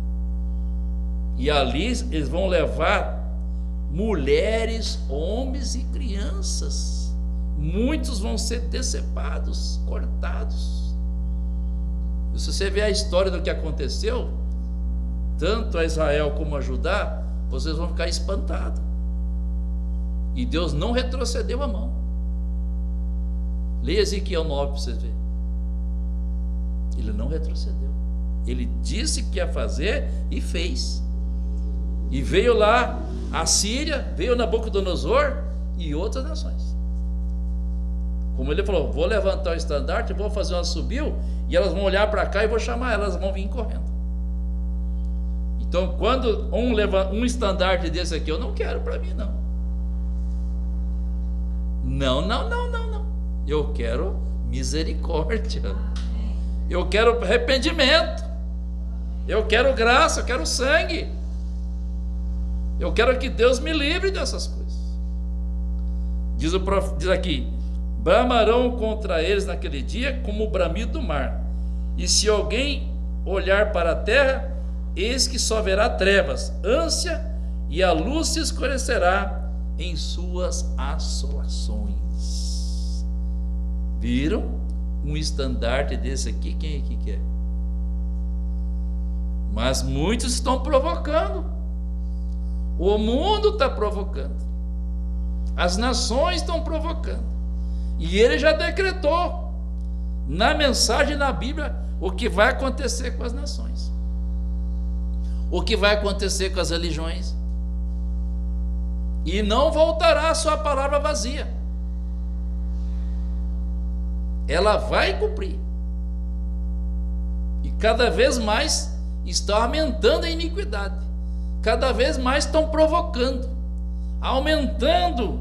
E ali eles vão levar mulheres, homens e crianças. Muitos vão ser decepados, cortados. E se você ver a história do que aconteceu, tanto a Israel como a Judá, vocês vão ficar espantados. E Deus não retrocedeu a mão. Leia Ezequiel 9 para vocês verem. Ele não retrocedeu. Ele disse que ia fazer e fez. E veio lá a Síria, veio Nabucodonosor e outras nações. Como ele falou, vou levantar o estandarte, vou fazer um assobio, e elas vão olhar para cá e vou chamar elas, vão vir correndo. Então, quando um estandarte desse aqui, eu não quero para mim, não. Não. Eu quero misericórdia. Eu quero arrependimento. Eu quero graça, eu quero sangue. Eu quero que Deus me livre dessas coisas. Diz aqui: bramarão contra eles naquele dia como o bramido do mar. E se alguém olhar para a terra, eis que só verá trevas, ânsia, e a luz se escurecerá em suas assolações. Viram? Um estandarte desse aqui, quem aqui quer? Mas muitos estão provocando. O mundo está provocando. As nações estão provocando. E ele já decretou na mensagem na Bíblia o que vai acontecer com as nações, o que vai acontecer com as religiões. E não voltará a sua palavra vazia. Ela vai cumprir. E cada vez mais está aumentando a iniquidade. Cada vez mais estão provocando, aumentando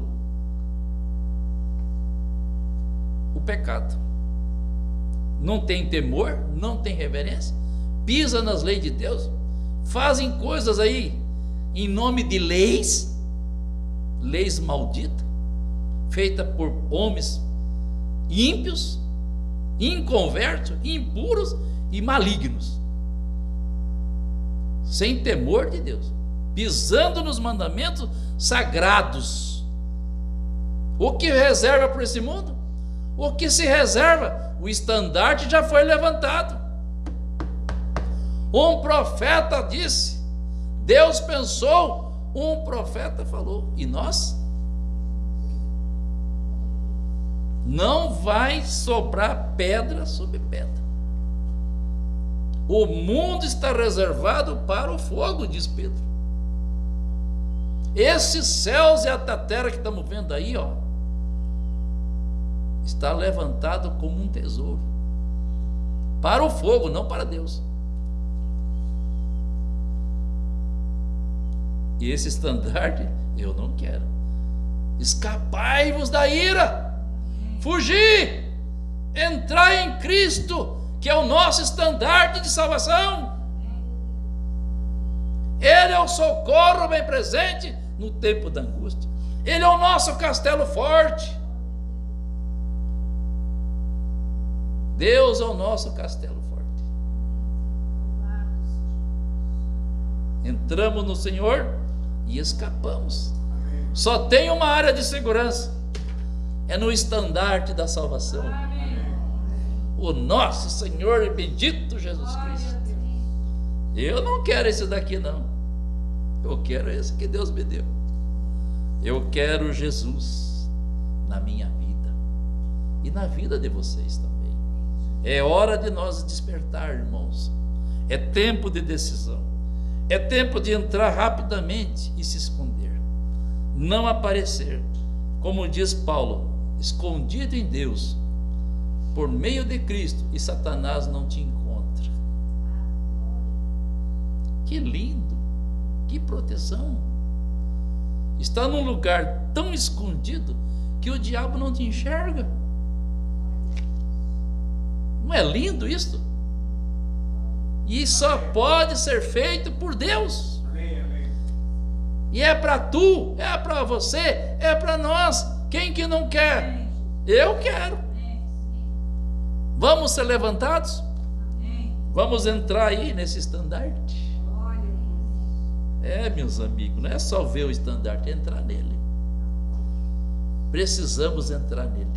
o pecado. Não tem temor, não tem reverência, pisa nas leis de Deus, fazem coisas aí em nome de leis malditas, feitas por homens ímpios, inconversos, impuros e malignos, sem temor de Deus, pisando nos mandamentos sagrados. O que reserva para esse mundo? O que se reserva? O estandarte já foi levantado. Um profeta disse, Deus pensou, um profeta falou, e nós? Não vai sobrar pedra sobre pedra. O mundo está reservado para o fogo, diz Pedro. Esses céus e a terra que estamos vendo aí, ó, está levantado como um tesouro para o fogo, não para Deus. E esse estandarte eu não quero. Escapai-vos da ira, fugir, entrar em Cristo, que é o nosso estandarte de salvação. Ele é o socorro bem presente no tempo da angústia. Ele é o nosso castelo forte. Deus é o nosso castelo forte. Entramos no Senhor e escapamos. Só tem uma área de segurança, é no estandarte da salvação. O nosso Senhor e bendito Jesus Cristo. Eu não quero esse daqui não. Eu quero esse que Deus me deu. Eu quero Jesus na minha vida e na vida de vocês também. É hora de nós despertar, irmãos. É tempo de decisão. É tempo de entrar rapidamente e se esconder. Não aparecer, como diz Paulo, escondido em Deus, por meio de Cristo, e Satanás não te encontra. Que lindo, que proteção. Está num lugar tão escondido que o diabo não te enxerga. Não é lindo isso? E só pode ser feito por Deus. E é para tu, é para você, é para nós. Quem que não quer? Eu quero. Vamos ser levantados? Vamos entrar aí nesse estandarte. Meus amigos, não é só ver o estandarte, é entrar nele. Precisamos entrar nele.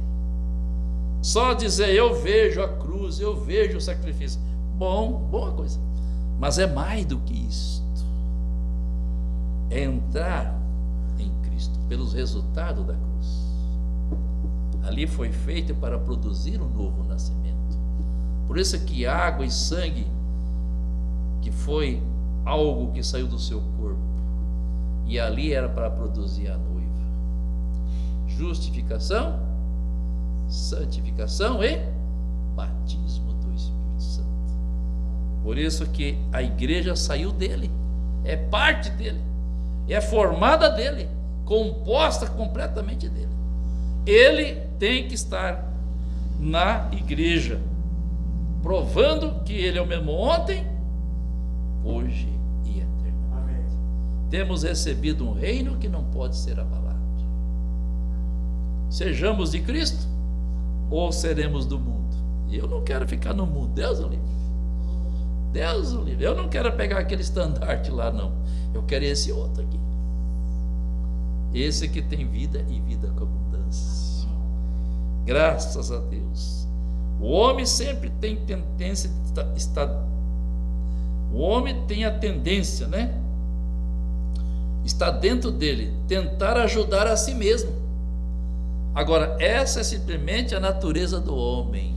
Só dizer eu vejo a cruz, eu vejo o sacrifício. Boa coisa. Mas é mais do que isto. É entrar em Cristo pelos resultados da cruz. Ali foi feito para produzir um novo nascimento. Por isso que água e sangue, que foi algo que saiu do seu corpo, e ali era para produzir a noiva. Justificação, santificação e batismo do Espírito Santo. Por isso que a igreja saiu dele, é parte dele, é formada dele, composta completamente dele. Ele tem que estar na igreja, provando que ele é o mesmo ontem, hoje e eternamente. Amém. Temos recebido um reino que não pode ser abalado. Sejamos de Cristo ou seremos do mundo. E eu não quero ficar no mundo, Deus o livre. Deus o livre. Eu não quero pegar aquele estandarte lá, não. Eu quero esse outro aqui. Esse que tem vida e vida com abundância. Graças a Deus. O homem sempre tem tendência, o homem tem a tendência, né? Está dentro dele, tentar ajudar a si mesmo. Agora, essa é simplesmente a natureza do homem.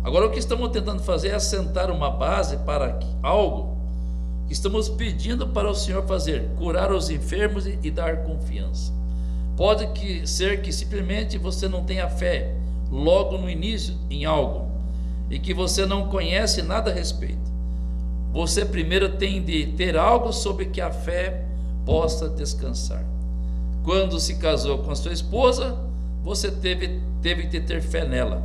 Agora, o que estamos tentando fazer é assentar uma base para algo que estamos pedindo para o Senhor fazer, curar os enfermos e dar confiança. Pode ser que simplesmente você não tenha fé logo no início em algo e que você não conhece nada a respeito. Você primeiro tem de ter algo sobre que a fé possa descansar. Quando se casou com a sua esposa, você teve de ter fé nela,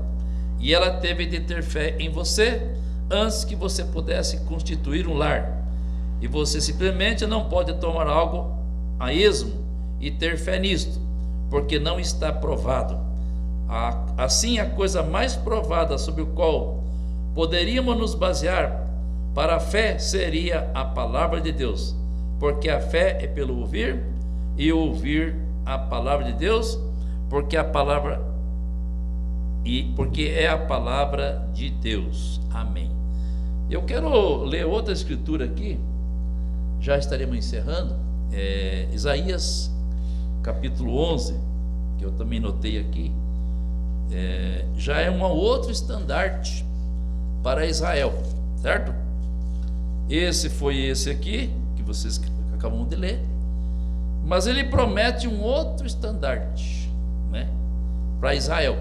e ela teve de ter fé em você antes que você pudesse constituir um lar. E você simplesmente não pode tomar algo a esmo e ter fé nisto, porque não está provado. Assim, a coisa mais provada sobre o qual poderíamos nos basear para a fé seria a palavra de Deus, porque a fé é pelo ouvir, e ouvir a palavra de Deus, porque é a palavra de Deus. Amém. Eu quero ler outra escritura aqui, já estaremos encerrando, Isaías capítulo 11, que eu também notei aqui, já é um outro estandarte para Israel, certo? Esse aqui, que vocês acabam de ler, mas ele promete um outro estandarte, né, para Israel,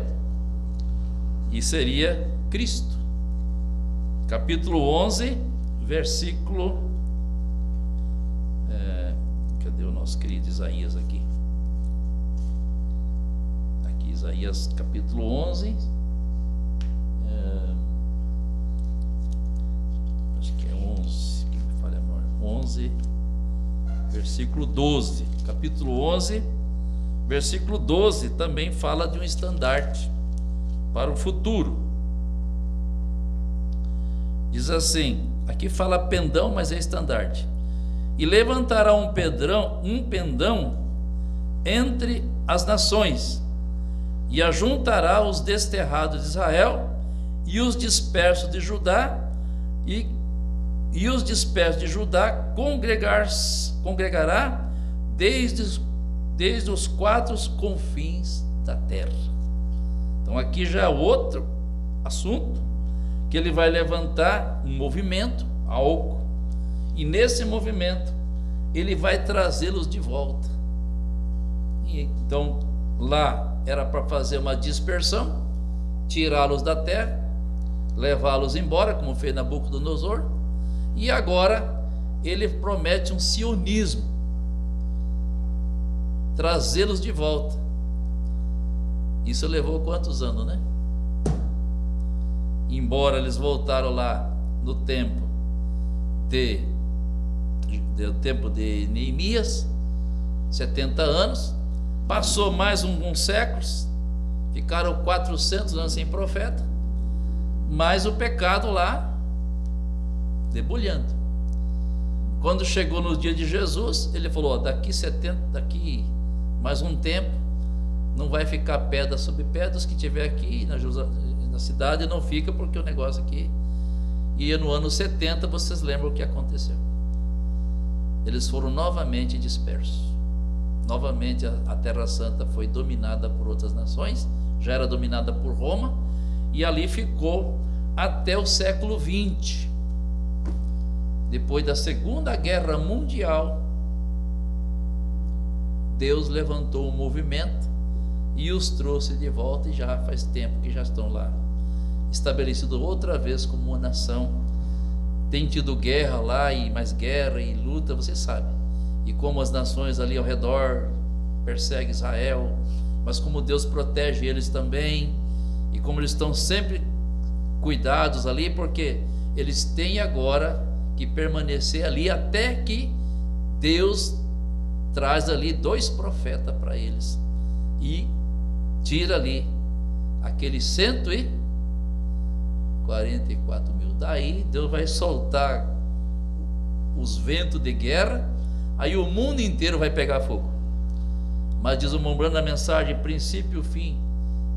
e seria Cristo. Capítulo 11, versículo, cadê o nosso querido Isaías aqui? Aqui, Isaías capítulo 11, acho que é 11, que me falha a memória, 11, versículo 12, capítulo 11, versículo 12, também fala de um estandarte para o futuro. Diz assim, aqui fala pendão, mas é estandarte. E levantará um pendão entre as nações, e ajuntará os desterrados de Israel e os dispersos de Judá, e os dispersos de Judá congregará desde os quatro confins da terra. Então aqui já é outro assunto, que ele vai levantar um movimento, algo, e nesse movimento ele vai trazê-los de volta. E então lá era para fazer uma dispersão, tirá-los da terra, levá-los embora, como fez Nabucodonosor, e agora ele promete um sionismo, trazê-los de volta. Isso levou quantos anos, né? Embora eles voltaram lá no tempo de Neemias, 70 anos, passou mais uns séculos, ficaram 400 anos sem profeta, mas o pecado lá debulhando. Quando chegou no dia de Jesus, ele falou: daqui mais um tempo, não vai ficar pedra sobre pedra, os que tiver aqui na cidade não fica, porque o negócio aqui. E no ano 70, vocês lembram o que aconteceu? Eles foram novamente dispersos. Novamente a Terra Santa foi dominada por outras nações, já era dominada por Roma, e ali ficou até o século 20. Depois da Segunda Guerra Mundial, Deus levantou um movimento e os trouxe de volta, e já faz tempo que já estão lá, estabelecidos outra vez como uma nação. Tem tido guerra lá, e mais guerra e luta, você sabe. E como as nações ali ao redor perseguem Israel, mas como Deus protege eles também, e como eles estão sempre cuidados ali, porque eles têm agora que permanecer ali até que Deus traz ali 2 profetas para eles e tira ali aqueles 144 mil. Daí Deus vai soltar os ventos de guerra, aí o mundo inteiro vai pegar fogo. Mas diz o Mombrando na mensagem, princípio e fim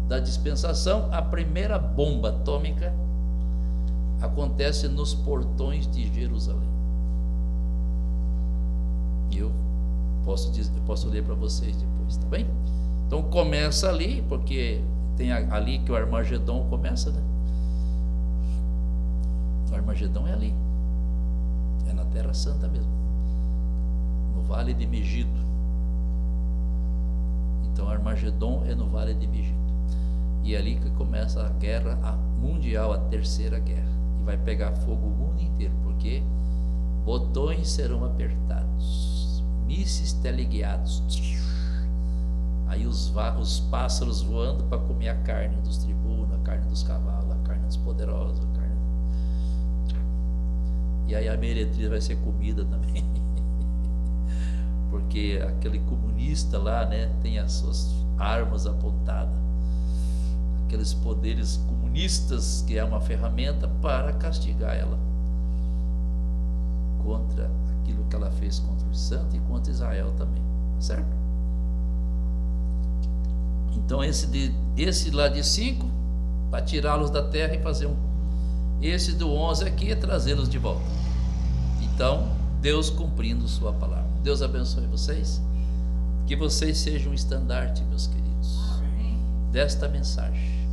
da dispensação, a primeira bomba atômica acontece nos portões de Jerusalém. E eu posso ler para vocês depois, tá bem? Então começa ali, porque tem ali que o Armagedon começa, né? O Armagedon é ali, é na Terra Santa mesmo, no Vale de Megido. Então Armagedon é no Vale de Megido, e é ali que começa a guerra mundial, a terceira guerra, e vai pegar fogo o mundo inteiro, porque botões serão apertados, mísseis teleguiados, aí os pássaros voando para comer a carne dos tribunos, a carne dos cavalos, a carne dos poderosos, a carne... E aí a meretriz vai ser comida também. Porque aquele comunista lá, né, tem as suas armas apontadas, aqueles poderes comunistas, que é uma ferramenta para castigar ela contra aquilo que ela fez contra os santos e contra Israel também, certo? Então esse lá de 5, para tirá-los da terra e fazer esse do 11 aqui é trazê-los de volta. Então Deus cumprindo sua palavra. Deus abençoe vocês, que vocês sejam um estandarte, meus queridos, desta mensagem.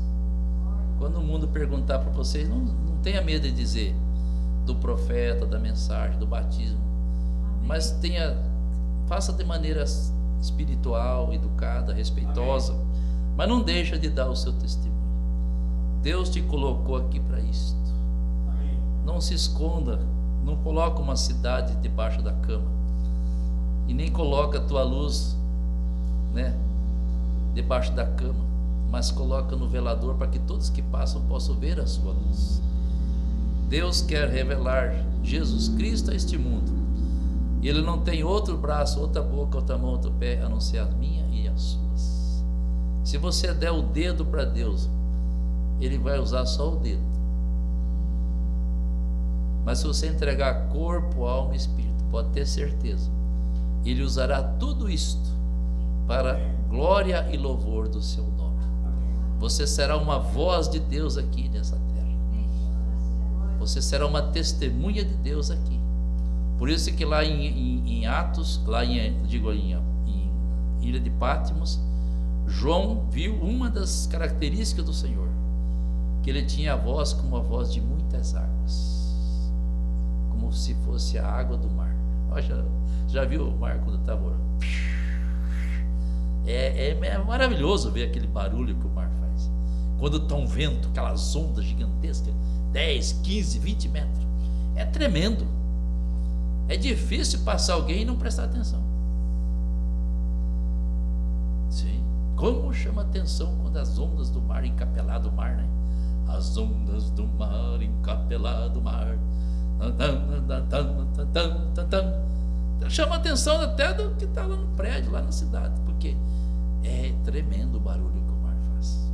Quando o mundo perguntar para vocês, não tenha medo de dizer do profeta, da mensagem, do batismo, mas faça de maneira espiritual, educada, respeitosa, mas não deixa de dar o seu testemunho. Deus te colocou aqui para isto. Não se esconda, não coloca uma cidade debaixo da cama, e nem coloca a tua luz, né, debaixo da cama, mas coloca no velador para que todos que passam possam ver a sua luz. Deus quer revelar Jesus Cristo a este mundo, e Ele não tem outro braço, outra boca, outra mão, outro pé, a não ser a minha e as suas. Se você der o dedo para Deus, Ele vai usar só o dedo. Mas se você entregar corpo, alma e espírito, pode ter certeza, Ele usará tudo isto para glória e louvor do seu nome. Você será uma voz de Deus aqui nessa terra. Você será uma testemunha de Deus aqui. Por isso que lá em Atos, lá em Ilha de Patmos, João viu uma das características do Senhor, que ele tinha a voz como a voz de muitas águas, como se fosse a água do mar. Já viu o mar quando estava orando? É maravilhoso ver aquele barulho que o mar faz. Quando está um vento, aquelas ondas gigantescas, 10, 15, 20 metros. É tremendo. É difícil passar alguém e não prestar atenção. Sim. Como chama atenção quando as ondas do mar, encapelado o mar, né? As ondas do mar, encapelado o mar. Chama atenção até do que está lá no prédio, lá na cidade, porque é tremendo o barulho que o mar faz.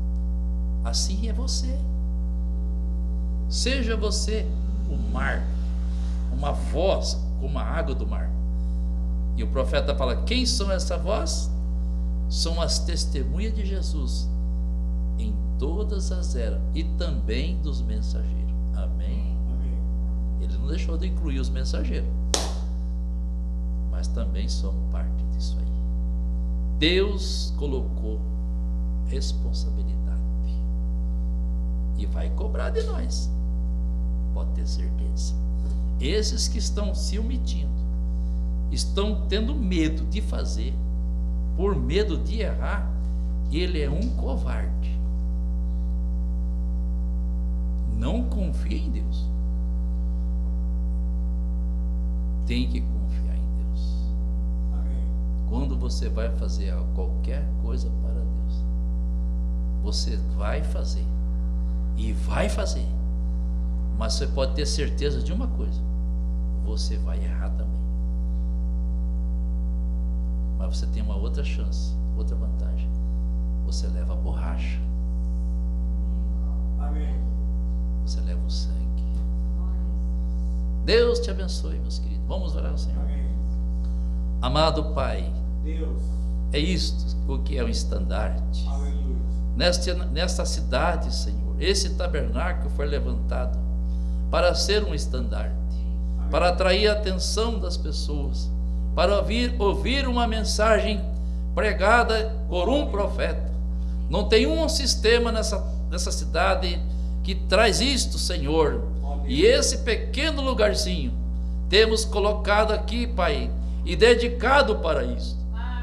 Assim é você. Seja você o mar, uma voz como a água do mar. E o profeta fala: quem são essa voz? São as testemunhas de Jesus em todas as eras e também dos mensageiros. Amém? Amém. Ele não deixou de incluir os mensageiros, mas também somos parte disso aí. Deus colocou responsabilidade e vai cobrar de nós, pode ter certeza. Esses que estão se omitindo, estão tendo medo de fazer, por medo de errar, ele é um covarde. Não confia em Deus. Tem que confiar em Deus. Amém. Quando você vai fazer qualquer coisa para Deus, você vai fazer e vai fazer, mas você pode ter certeza de uma coisa: você vai errar também. Mas você tem uma outra chance, outra vantagem: você leva a borracha. Amém. Você leva o sangue. Deus te abençoe, meus queridos. Vamos orar ao Senhor. Amém. Amado Pai, Deus, é isto o que é o estandarte. Nesta cidade, Senhor, esse tabernáculo foi levantado para ser um estandarte. Amém. Para atrair a atenção das pessoas, para ouvir uma mensagem pregada por um profeta. Não tem um sistema nessa cidade que traz isto, Senhor. E esse pequeno lugarzinho temos colocado aqui, Pai, e dedicado para isto.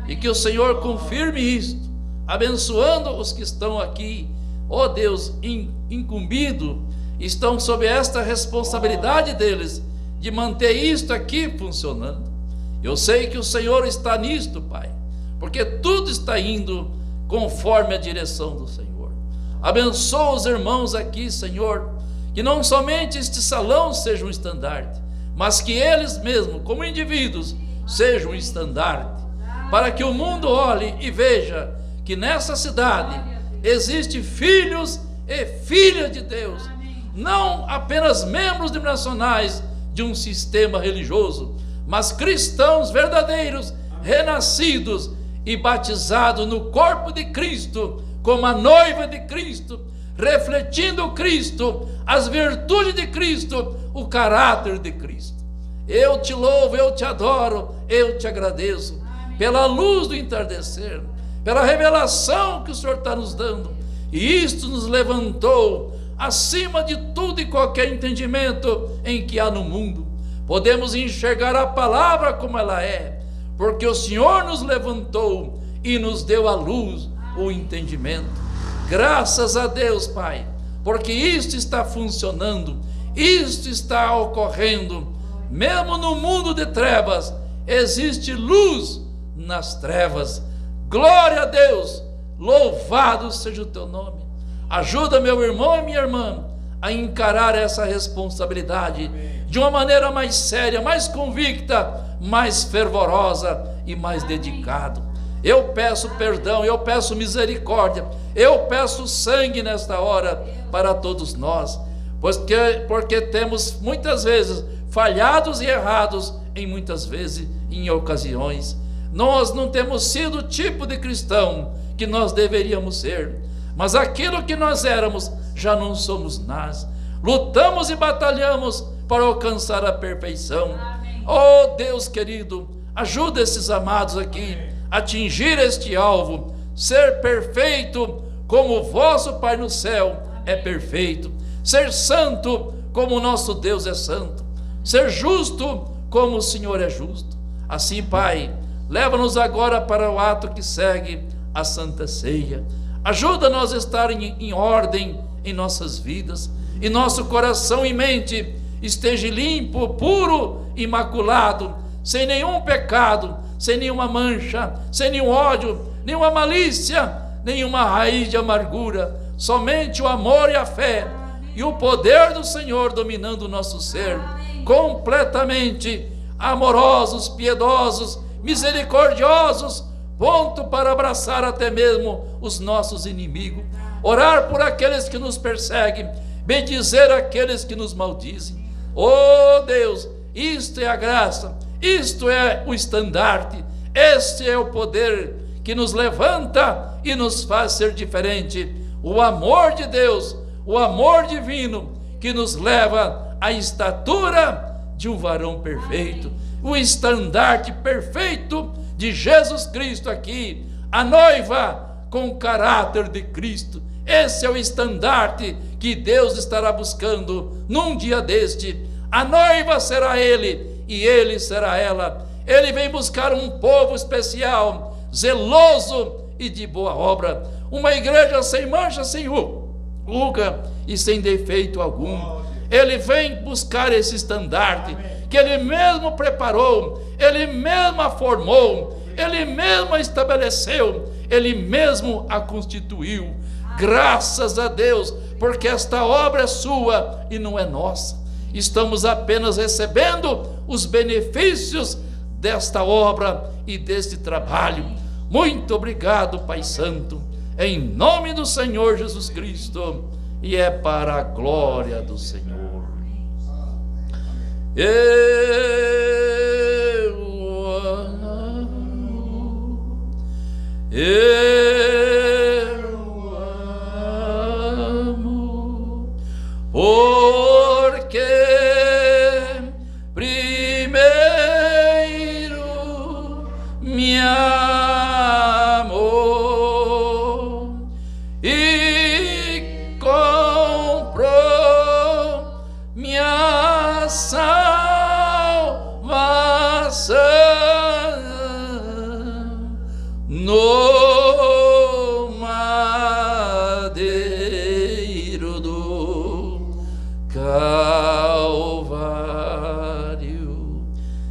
E que o Senhor confirme isto, abençoando os que estão aqui, ó Deus, incumbido, estão sob esta responsabilidade deles de manter isto aqui funcionando. Eu sei que o Senhor está nisto, Pai, porque tudo está indo conforme a direção do Senhor. Abençoa os irmãos aqui, Senhor, que não somente este salão seja um estandarte, mas que eles mesmos, como indivíduos, sejam um estandarte, para que o mundo olhe e veja que nessa cidade existem filhos e filhas de Deus, não apenas membros denominacionais de um sistema religioso, mas cristãos verdadeiros, renascidos e batizados no corpo de Cristo, como a noiva de Cristo, refletindo Cristo, as virtudes de Cristo, o caráter de Cristo. Eu te louvo, eu te adoro, eu te agradeço. Amém. Pela luz do entardecer, pela revelação que o Senhor está nos dando, e isto nos levantou acima de tudo e qualquer entendimento em que há no mundo. Podemos enxergar a palavra como ela é, porque o Senhor nos levantou e nos deu a luz, o entendimento. Graças a Deus, Pai, porque isto está funcionando, isto está ocorrendo. Mesmo no mundo de trevas, existe luz nas trevas. Glória a Deus, louvado seja o teu nome. Ajuda meu irmão e minha irmã a encarar essa responsabilidade de uma maneira mais séria, mais convicta, mais fervorosa e mais dedicado. Eu peço perdão, eu peço misericórdia, eu peço sangue nesta hora para todos nós, porque temos muitas vezes falhados e errados em ocasiões. Nós não temos sido o tipo de cristão que nós deveríamos ser, mas aquilo que nós éramos já não somos nós. Lutamos e batalhamos para alcançar a perfeição. Oh Deus querido, ajuda esses amados aqui a atingir este alvo, ser perfeito como o vosso Pai no céu é perfeito, ser santo como o nosso Deus é santo, ser justo como o Senhor é justo. Assim, Pai, leva-nos agora para o ato que segue a Santa Ceia. Ajuda-nos a estar em ordem em nossas vidas, em nosso coração e mente, esteja limpo, puro, imaculado, sem nenhum pecado, sem nenhuma mancha, sem nenhum ódio, nenhuma malícia, nenhuma raiz de amargura, somente o amor e a fé e o poder do Senhor dominando o nosso ser, completamente amorosos, piedosos, misericordiosos, pronto para abraçar até mesmo os nossos inimigos, orar por aqueles que nos perseguem, bendizer aqueles que nos maldizem. Oh Deus, isto é a graça, isto é o estandarte, este é o poder que nos levanta e nos faz ser diferente. O amor de Deus, o amor divino que nos leva à estatura de um varão perfeito, o estandarte perfeito de Jesus Cristo aqui, a noiva com o caráter de Cristo. Esse é o estandarte que Deus estará buscando num dia deste. A noiva será Ele e Ele será ela. Ele vem buscar um povo especial, zeloso e de boa obra, uma igreja sem mancha, sem ruga e sem defeito algum. Ele vem buscar esse estandarte que Ele mesmo preparou, Ele mesmo a formou, Ele mesmo a estabeleceu, Ele mesmo a constituiu. Graças a Deus, porque esta obra é sua e não é nossa. Estamos apenas recebendo os benefícios desta obra e deste trabalho. Muito obrigado, Pai Santo, em nome do Senhor Jesus Cristo, e é para a glória do Senhor. Eu amo, porque primeiro me amou e comprou minha salvação no madeiro do Calvário.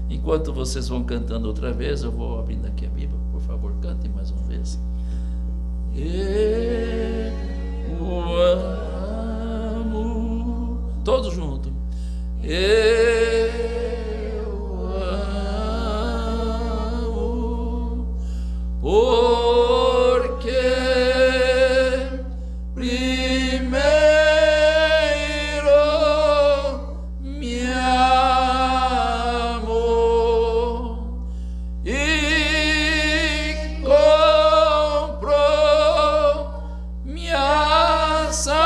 Enquanto vocês vão cantando outra vez, eu vou abrindo aqui a Bíblia. Por favor, cantem mais uma vez. Eu amo. Todos juntos. Eu amo, porque primeiro me amou e comprou minha salvação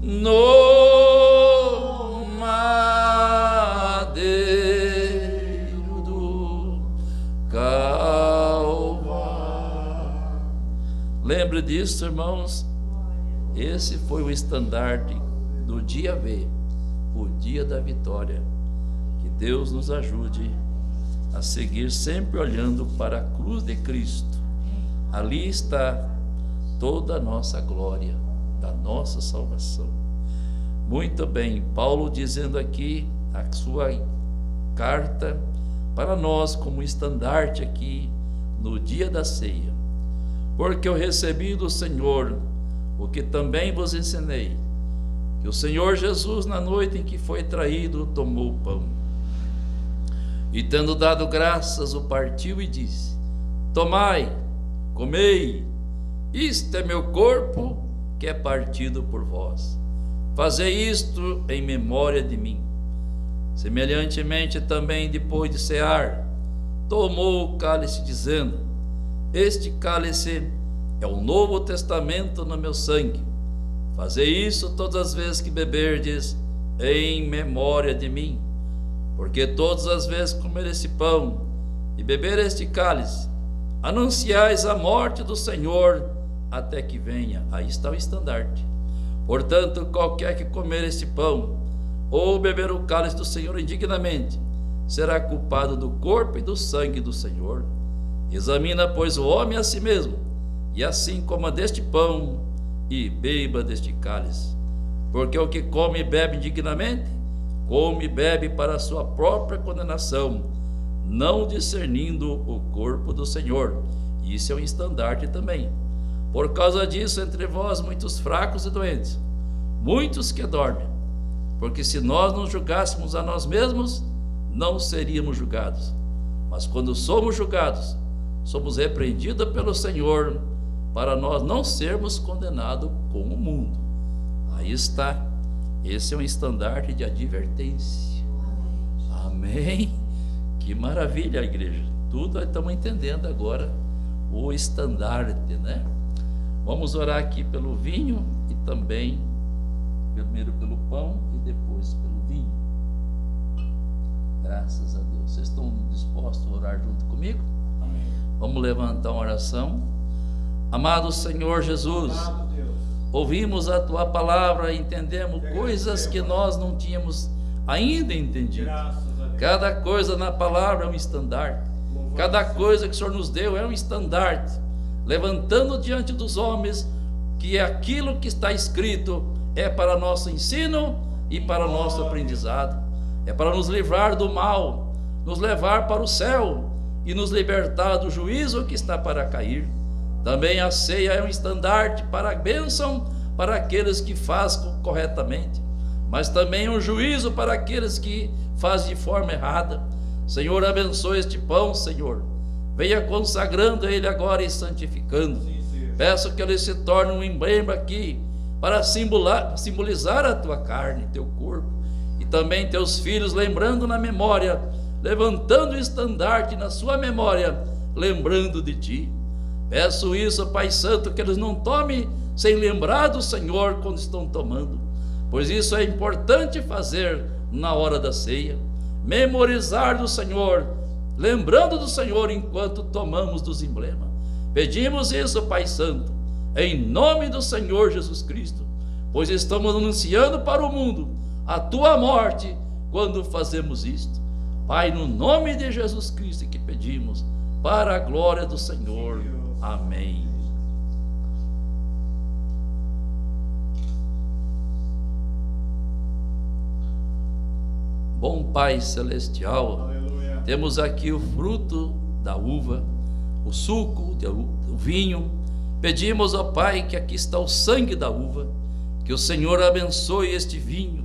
no madeiro do Calvário. Lembre disso, irmãos. Esse foi o estandarte do dia V, o dia da vitória. Que Deus nos ajude a seguir sempre olhando para a cruz de Cristo. Ali está toda a nossa glória, da nossa salvação. Muito bem, Paulo dizendo aqui a sua carta para nós como estandarte aqui no dia da ceia. Porque eu recebi do Senhor o que também vos ensinei, que o Senhor Jesus, na noite em que foi traído, tomou o pão e, tendo dado graças, o partiu e disse: tomai, comei, isto é meu corpo que é partido por vós. Fazei isto em memória de mim. Semelhantemente também, depois de cear, tomou o cálice, dizendo: este cálice é o novo testamento no meu sangue. Fazei isso todas as vezes que beberdes, em memória de mim. Porque todas as vezes que comer este pão e beber este cálice, anunciais a morte do Senhor até que venha. Aí está o estandarte. Portanto, qualquer que comer este pão ou beber o cálice do Senhor indignamente, será culpado do corpo e do sangue do Senhor. Examina, pois, o homem a si mesmo, e assim coma deste pão e beba deste cálice. Porque o que come e bebe indignamente, come e bebe para a sua própria condenação, não discernindo o corpo do Senhor. Isso é um estandarte também. Por causa disso, entre vós muitos fracos e doentes, muitos que dormem, porque se nós não julgássemos a nós mesmos, não seríamos julgados. Mas quando somos julgados, somos repreendidos pelo Senhor, para nós não sermos condenados com o mundo. Aí está. Esse é um estandarte de advertência. Amém. Que maravilha, igreja. Tudo estamos entendendo agora o estandarte, né? Vamos orar aqui pelo vinho e também primeiro pelo pão e depois pelo vinho. Graças a Deus. Vocês estão dispostos a orar junto comigo? Amém. Vamos levantar uma oração. Amado Senhor Jesus, ouvimos a Tua palavra e entendemos coisas que nós não tínhamos ainda entendido. Cada coisa na palavra é um estandarte. Cada coisa que o Senhor nos deu é um estandarte, levantando diante dos homens que aquilo que está escrito é para nosso ensino e para nosso aprendizado. É para nos livrar do mal, nos levar para o céu e nos libertar do juízo que está para cair. Também a ceia é um estandarte para a bênção para aqueles que fazem corretamente, mas também um juízo para aqueles que fazem de forma errada. Senhor, abençoe este pão, Senhor. Venha consagrando ele agora e santificando. Peço que ele se torne um emblema aqui para simbolizar a tua carne, teu corpo, e também teus filhos, lembrando na memória, levantando o estandarte na sua memória, lembrando de ti. Peço isso, Pai Santo, que eles não tomem sem lembrar do Senhor quando estão tomando, pois isso é importante fazer na hora da ceia, memorizar do Senhor, lembrando do Senhor enquanto tomamos dos emblemas. Pedimos isso, Pai Santo, em nome do Senhor Jesus Cristo, pois estamos anunciando para o mundo a tua morte quando fazemos isto. Pai, no nome de Jesus Cristo que pedimos, para a glória do Senhor. Amém. Bom Pai Celestial, aleluia, temos aqui o fruto da uva, o suco do vinho. Pedimos ao Pai que aqui está o sangue da uva, que o Senhor abençoe este vinho,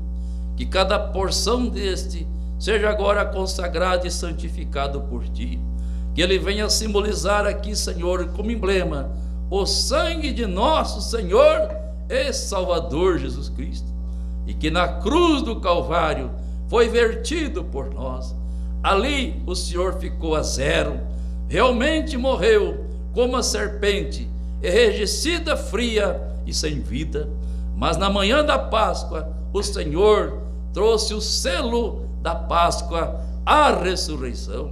que cada porção deste seja agora consagrado e santificado por Ti, que ele venha simbolizar aqui, Senhor, como emblema, o sangue de nosso Senhor e Salvador Jesus Cristo, e que na cruz do Calvário foi vertido por nós. Ali o Senhor ficou a zero, realmente morreu como a serpente, enrijecida, fria e sem vida. Mas na manhã da Páscoa, o Senhor trouxe o selo da Páscoa, a ressurreição.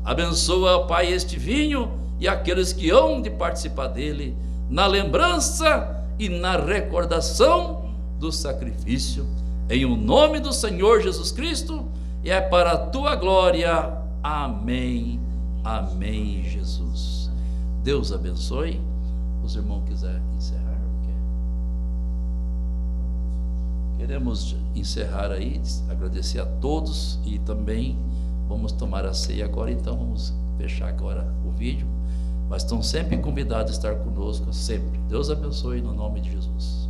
Abençoa, Pai, este vinho e aqueles que hão de participar dele, na lembrança e na recordação do sacrifício, em o nome do Senhor Jesus Cristo, e é para a tua glória. Amém. Amém, Jesus. Deus abençoe. Os irmãos quiserem encerrar, queremos encerrar aí, agradecer a todos e também vamos tomar a ceia agora. Então vamos fechar agora o vídeo, mas estão sempre convidados a estar conosco, sempre. Deus abençoe no nome de Jesus.